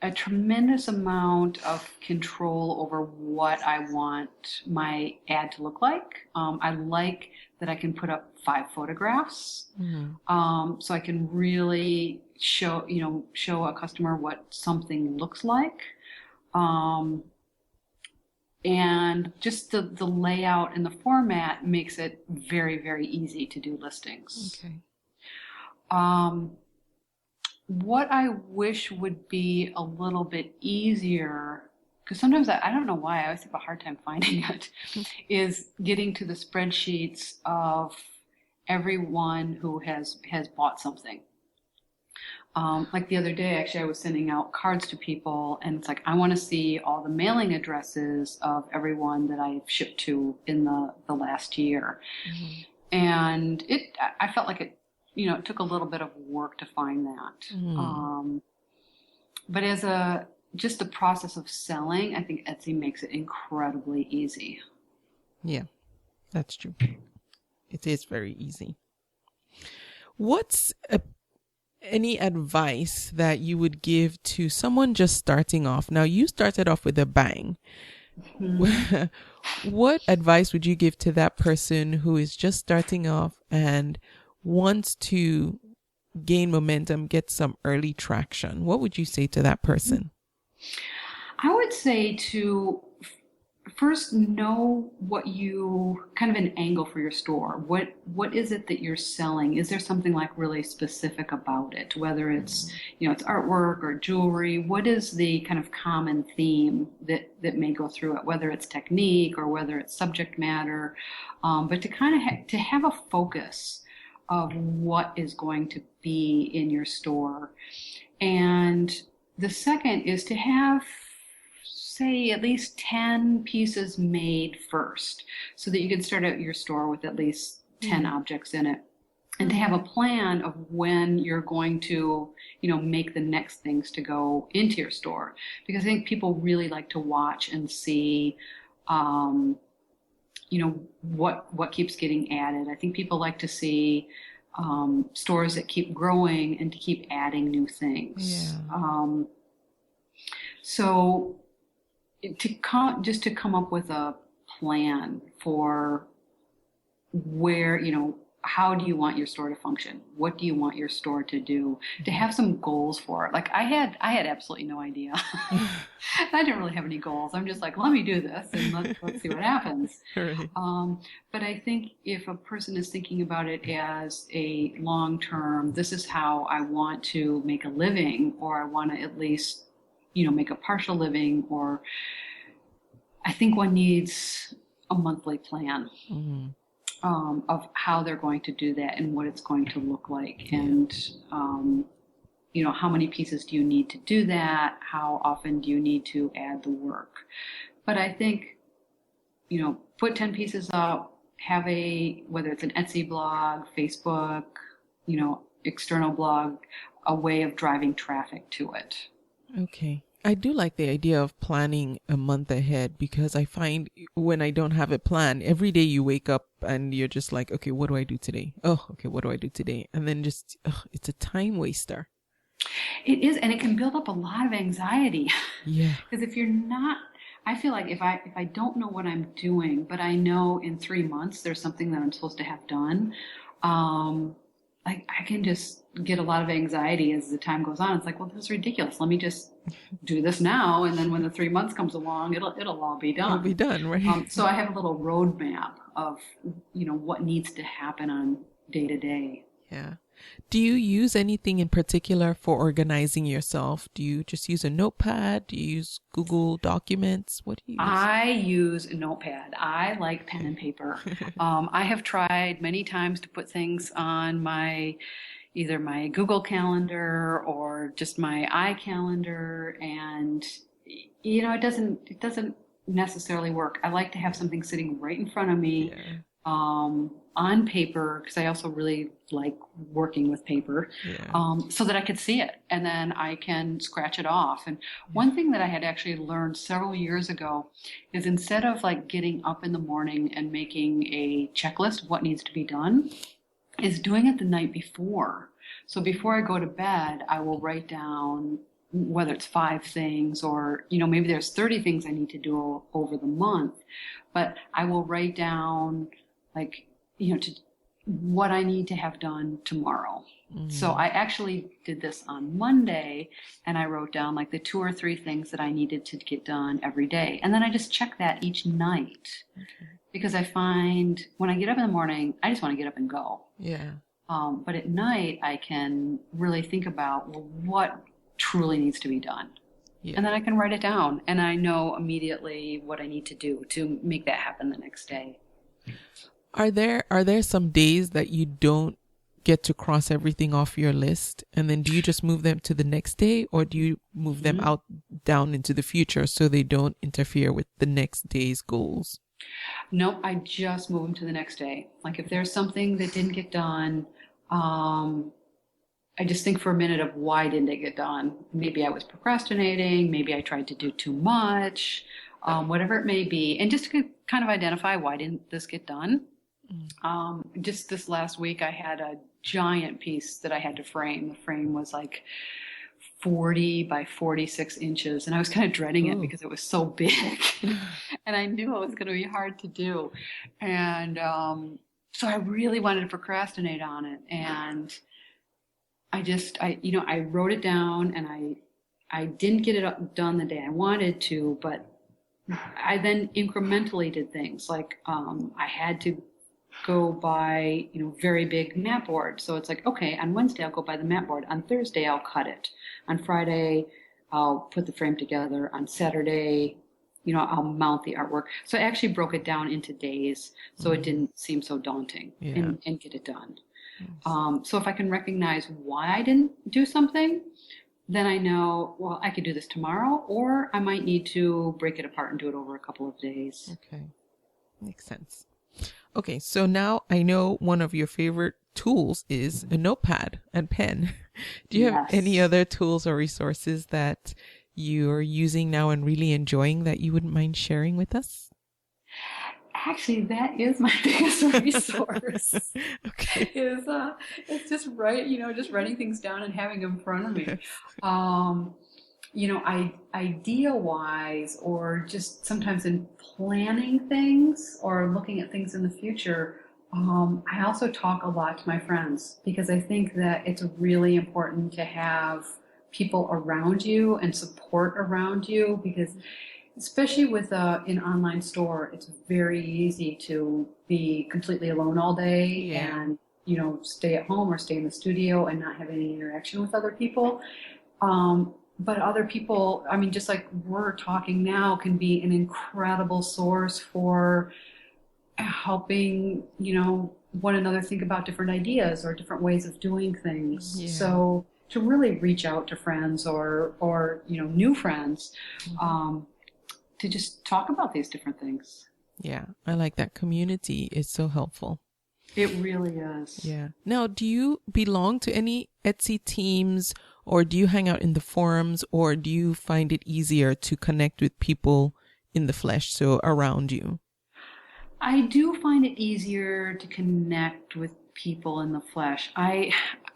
a tremendous amount of control over what I want my ad to look like. I like that I can put up 5 photographs, so I can really show a customer what something looks like. And just the layout and the format makes it very, very easy to do listings. Okay. What I wish would be a little bit easier, because sometimes I don't know why, I always have a hard time finding it, is getting to the spreadsheets of everyone who has bought something. Like the other day, actually, I was sending out cards to people, and it's like, I want to see all the mailing addresses of everyone that I've shipped to in the last year. And I felt like it took a little bit of work to find that. But just the process of selling, I think Etsy makes it incredibly easy. Yeah, that's true. It is very easy. What's any advice that you would give to someone just starting off? Now, you started off with a bang. What advice would you give to that person who is just starting off and wants to gain momentum, get some early traction? What would you say to that person? I would say to first know what kind of an angle for your store. What is it that you're selling? Is there something like really specific about it? Whether it's, it's artwork or jewelry, what is the kind of common theme that may go through it? Whether it's technique or whether it's subject matter, but to kind of to have a focus of what is going to be in your store. And the second is to have, say, at least 10 pieces made first, so that you can start out your store with at least 10 objects in it, and to have a plan of when you're going to, make the next things to go into your store. Because I think people really like to watch and see, what keeps getting added. I think people like to see stores that keep growing and to keep adding new things. Yeah. So to come up with a plan for where, how do you want your store to function? What do you want your store to do? To have some goals for it. Like I had absolutely no idea. I didn't really have any goals. I'm just like, let me do this and let's see what happens. Right. But I think if a person is thinking about it as a long-term, this is how I want to make a living, or I want to at least, make a partial living, or I think one needs a monthly plan. Of how they're going to do that and what it's going to look like. And, how many pieces do you need to do that? How often do you need to add the work? But I think, put 10 pieces up, have whether it's an Etsy blog, Facebook, external blog, a way of driving traffic to it. Okay. I do like the idea of planning a month ahead, because I find when I don't have it planned, every day you wake up and you're just like, okay, what do I do today? Oh, okay, what do I do today? And then just, it's a time waster. It is, and it can build up a lot of anxiety. Yeah. Because if you're not, I feel like if I don't know what I'm doing, but I know in 3 months there's something that I'm supposed to have done, I can just get a lot of anxiety as the time goes on. It's like, well, this is ridiculous. Let me just do this now, and then when the 3 months comes along, it'll all be done. It'll be done, right? So I have a little roadmap of what needs to happen on day to day. Yeah. Do you use anything in particular for organizing yourself? Do you just use a notepad? Do you use Google Documents? What do you use? I use a notepad. I like pen and paper. I have tried many times to put things on either my Google Calendar or just my iCalendar, and it doesn't necessarily work. I like to have something sitting right in front of me. Yeah. On paper, because I also really like working with paper, so that I could see it and then I can scratch it off. And one thing that I had actually learned several years ago is, instead of like getting up in the morning and making a checklist of what needs to be done, is doing it the night before. So before I go to bed, I will write down whether it's 5 things or, maybe there's 30 things I need to do over the month, but I will write down to what I need to have done tomorrow. Mm-hmm. So I actually did this on Monday, and I wrote down the 2 or 3 things that I needed to get done every day. And then I just check that each night. Okay. Because I find when I get up in the morning, I just want to get up and go. Yeah. But at night, I can really think about what truly needs to be done. Yeah. And then I can write it down, and I know immediately what I need to do to make that happen the next day. Are there some days that you don't get to cross everything off your list, and then do you just move them to the next day, or do you move them down into the future so they don't interfere with the next day's goals? No, I just move them to the next day. If there's something that didn't get done, I just think for a minute of why didn't it get done? Maybe I was procrastinating. Maybe I tried to do too much, whatever it may be. And just to kind of identify, why didn't this get done? Just this last week, I had a giant piece that I had to frame. The frame was 40 by 46 inches. And I was kind of dreading it because it was so big. And I knew it was going to be hard to do. And so I really wanted to procrastinate on it. And I wrote it down, and I didn't get it done the day I wanted to, but I then incrementally did things I had to go buy, very big mat board. So it's okay, on Wednesday I'll go buy the mat board. On Thursday I'll cut it. On Friday I'll put the frame together. On Saturday, I'll mount the artwork. So I actually broke it down into days so it didn't seem so daunting and get it done. Yes. So if I can recognize why I didn't do something, then I know, well, I could do this tomorrow, or I might need to break it apart and do it over a couple of days. Okay. Makes sense. Okay. So now I know one of your favorite tools is a notepad and pen. Do you have any other tools or resources that you're using now and really enjoying that you wouldn't mind sharing with us? Actually, that is my biggest resource. Okay. It's just just writing things down and having them in front of me. Idea-wise, or just sometimes in planning things or looking at things in the future, I also talk a lot to my friends, because I think that it's really important to have people around you and support around you, because especially with an online store, it's very easy to be completely alone all day and, stay at home or stay in the studio and not have any interaction with other people. But other people, just like we're talking now, can be an incredible source for helping, one another think about different ideas or different ways of doing things. Yeah. So to really reach out to friends or new friends, to just talk about these different things. Yeah, I like that. Community is so helpful. It really is. Yeah. Now, do you belong to any Etsy teams or do you hang out in the forums, or do you find it easier to connect with people in the flesh, so around you? I do find it easier to connect with people in the flesh.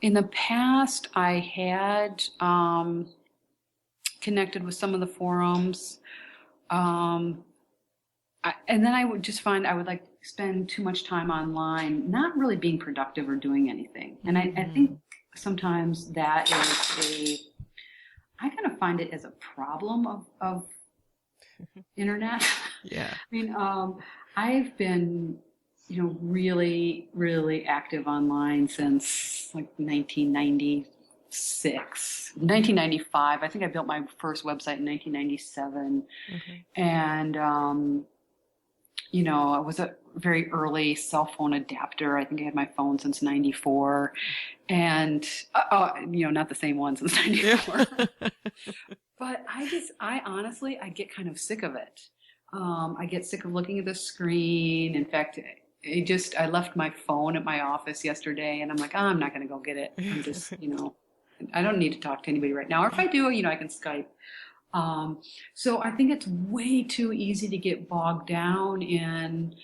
In the past, I had connected with some of the forums, and then I would just find I would like spend too much time online, not really being productive or doing anything. And I think sometimes that is I kind of find it as a problem of internet. Yeah. I mean, I've been, really, really active online since like 1996, 1995. I think I built my first website in 1997. And, I was a very early cell phone adapter. I think I had my phone since 94 and, not the same one since 94. But I honestly get kind of sick of it. I get sick of looking at the screen. In fact, I left my phone at my office yesterday and I'm like, I'm not going to go get it. I'm just, I don't need to talk to anybody right now. Or if I do, I can Skype. So I think it's way too easy to get bogged down in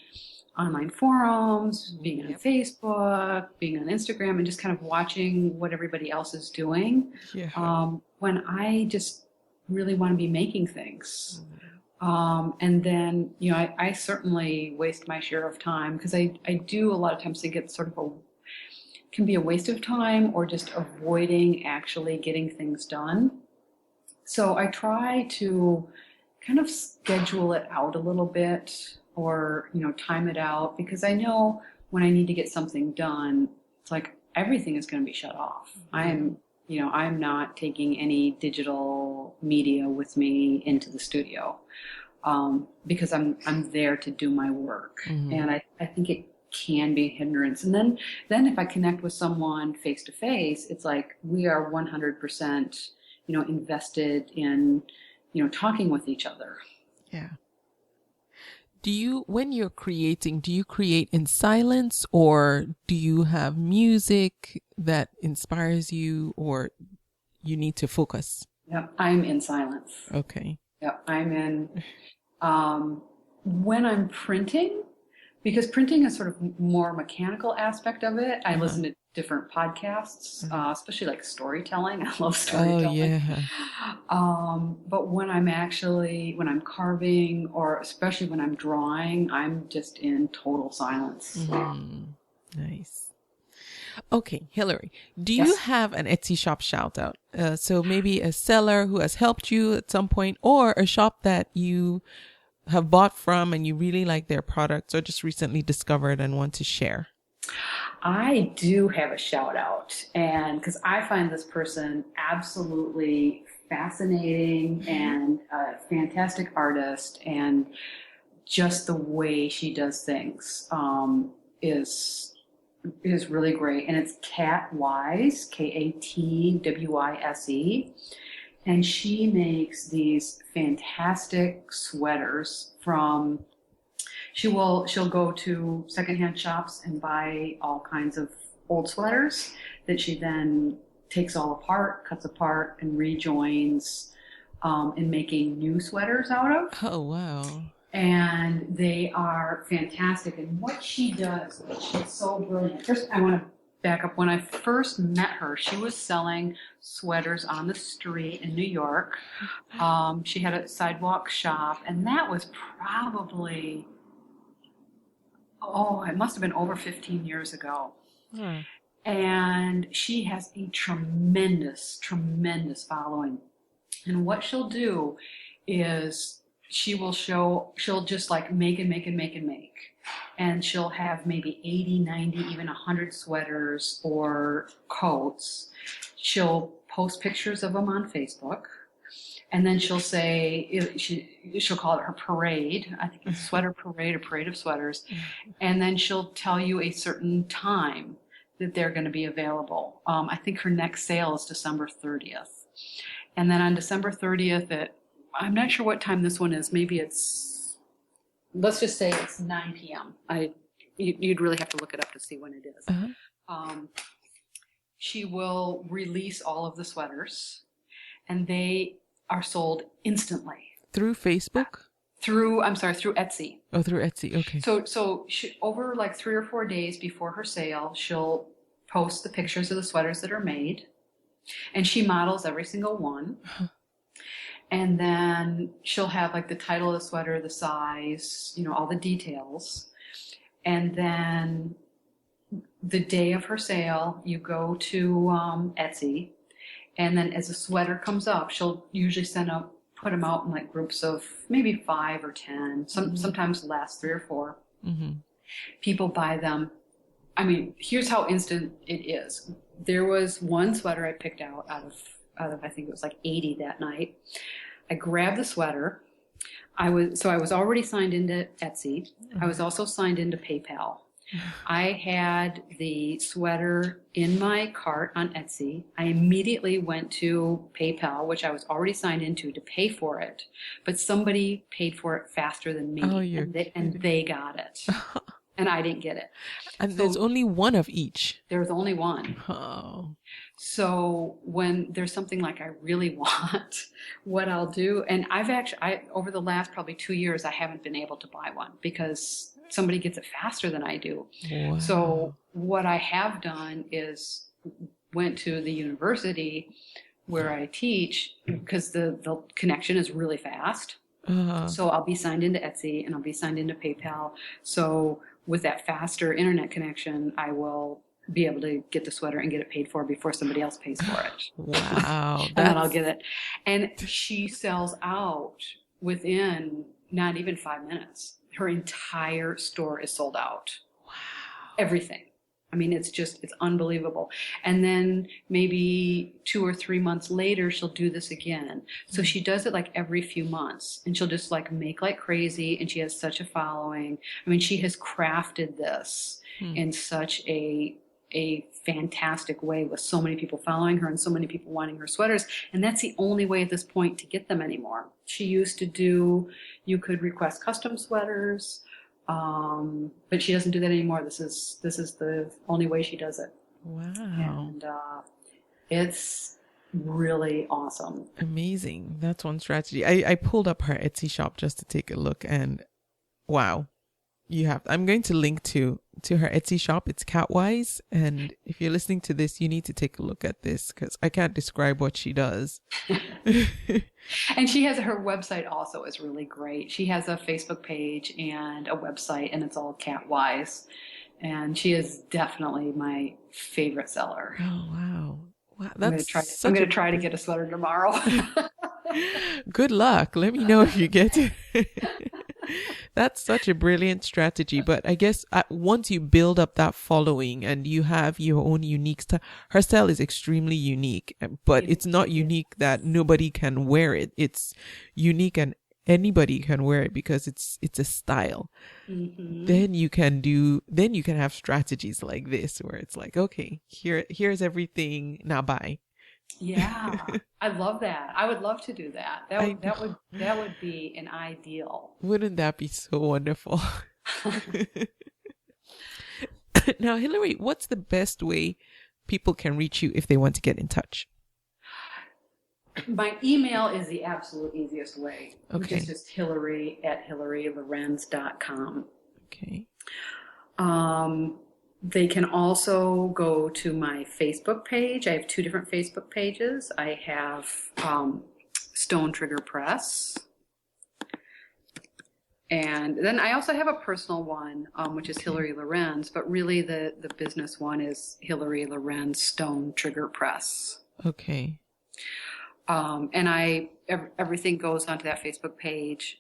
online forums, being on Facebook, being on Instagram, and just kind of watching what everybody else is doing. Yeah. When I just really want to be making things. And then, I certainly waste my share of time because I do a lot of times think it's sort of can be a waste of time or just avoiding actually getting things done. So I try to kind of schedule it out a little bit or, time it out because I know when I need to get something done, it's like everything is going to be shut off. I'm not taking any digital media with me into the studio because I'm there to do my work. And I think it can be a hindrance. And then if I connect with someone face to face, it's like we are 100%, invested in, talking with each other. Yeah. When you're creating, do you create in silence or do you have music that inspires you or you need to focus? Yep, I'm in silence. Okay. Yep, I'm in, when I'm printing, because printing is sort of more mechanical aspect of it. I listen to different podcasts, especially like storytelling. I love storytelling. Oh, yeah. But when I'm carving or especially when I'm drawing, I'm just in total silence. Nice. Okay, Hilary, do you have an Etsy shop shout out? So maybe a seller who has helped you at some point or a shop that you have bought from and you really like their products or just recently discovered and want to share? I do have a shout out, and because I find this person absolutely fascinating and a fantastic artist, and just the way she does things is really great. And it's Kat Wise, Katwise. And she makes these fantastic sweaters she'll go to secondhand shops and buy all kinds of old sweaters that she then takes all apart, cuts apart, and rejoins in making new sweaters out of. Oh, wow. And they are fantastic. And what she does, she's so brilliant. First, I want to back up. When I first met her, she was selling sweaters on the street in New York. She had a sidewalk shop, and that was probably, it must have been over 15 years ago. And she has a tremendous, tremendous following. And what she'll do is she'll just like make and make and make and make. And she'll have maybe 80, 90, even 100 sweaters or coats. She'll post pictures of them on Facebook. And then she'll say, she'll call it her parade. I think it's sweater parade or parade of sweaters. And then she'll tell you a certain time that they're going to be available. I think her next sale is December 30th. And then on December 30th I'm not sure what time this one is. Maybe let's just say it's 9 p.m. You'd really have to look it up to see when it is. she will release all of the sweaters, and they are sold instantly. Through Facebook? Through Etsy. Oh, through Etsy. Okay. So she, over like 3 or 4 days before her sale, she'll post the pictures of the sweaters that are made, and she models every single one. And then she'll have like the title of the sweater, the size, you know, all the details. And then the day of her sale, you go to Etsy, and then as the sweater comes up, she'll usually put them out in like groups of maybe 5 or 10, sometimes less, 3 or 4. Mm-hmm. People buy them. I mean, here's how instant it is. There was one sweater I picked out of I think it was like 80 that night. I grabbed the sweater. I was already signed into Etsy. I was also signed into PayPal. I had the sweater in my cart on Etsy. I immediately went to PayPal, which I was already signed into, to pay for it. But somebody paid for it faster than me, and they got it. And I didn't get it. And so there's only one of each. There was only one. Oh. So when there's something like I really want, what I'll do, and I over the last probably 2 years, I haven't been able to buy one because somebody gets it faster than I do. Wow. So what I have done is went to the university where I teach, because the connection is really fast. So I'll be signed into Etsy and I'll be signed into PayPal. So with that faster internet connection, I will be able to get the sweater and get it paid for before somebody else pays for it. Wow. And then I'll get it. And she sells out within not even 5 minutes. Her entire store is sold out. Wow. Everything. I mean, it's unbelievable. And then maybe 2 or 3 months later, she'll do this again. So she does it like every few months, and she'll just like make like crazy. And she has such a following. I mean, she has crafted this in such a fantastic way, with so many people following her and so many people wanting her sweaters. And that's the only way at this point to get them anymore. She used to do, you could request custom sweaters. But she doesn't do that anymore. This is the only way she does it. Wow. And it's really awesome. Amazing. That's one strategy. I pulled up her Etsy shop just to take a look, and wow. I'm going to link to her Etsy shop. It's Catwise. And if you're listening to this, you need to take a look at this, because I can't describe what she does. And she has, her website also is really great. She has a Facebook page and a website, and it's all Catwise. And she is definitely my favorite seller. Oh, wow. Wow. I'm going to try to get a sweater tomorrow. Good luck. Let me know if you get it. That's such a brilliant strategy. But I guess once you build up that following and you have your own unique style, her style is extremely unique, but it's not unique that nobody can wear it. It's unique and anybody can wear it because it's a style. Mm-hmm. Then you can have strategies like this where it's like, okay, here's everything, now buy. Yeah, I love that. I would love to do that. That would be an ideal. Wouldn't that be so wonderful? Now, Hilary, what's the best way people can reach you if they want to get in touch? My email is the absolute easiest way, which Okay. is just Hilary@HilaryLorenz.com. Okay. They can also go to my Facebook page. I have 2 different Facebook pages. I have Stone Trigger Press. And then I also have a personal one, which is Hilary Lorenz, but really the business one is Hilary Lorenz Stone Trigger Press. Okay. And everything goes onto that Facebook page.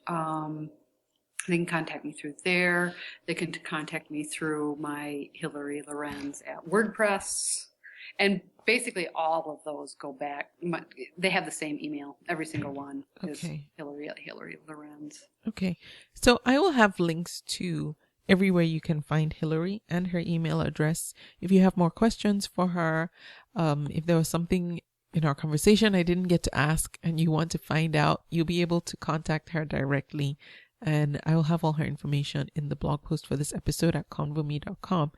They can contact me through there. They can contact me through my Hilary Lorenz at WordPress. And basically all of those go back. They have the same email. Every single one is Hilary at Hilary Lorenz. Okay. So I will have links to everywhere you can find Hilary and her email address. If you have more questions for her, if there was something in our conversation I didn't get to ask and you want to find out, you'll be able to contact her directly. And I will have all her information in the blog post for this episode at convome.com.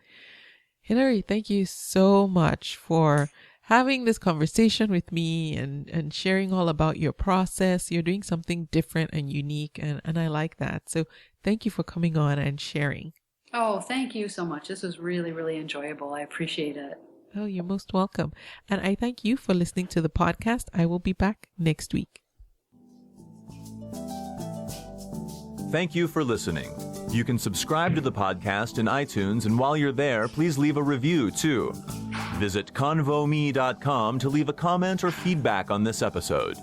Hilary, thank you so much for having this conversation with me and sharing all about your process. You're doing something different and unique, and I like that. So thank you for coming on and sharing. Oh, thank you so much. This was really, really enjoyable. I appreciate it. Oh, you're most welcome. And I thank you for listening to the podcast. I will be back next week. Thank you for listening. You can subscribe to the podcast in iTunes, and while you're there, please leave a review too. Visit convome.com to leave a comment or feedback on this episode.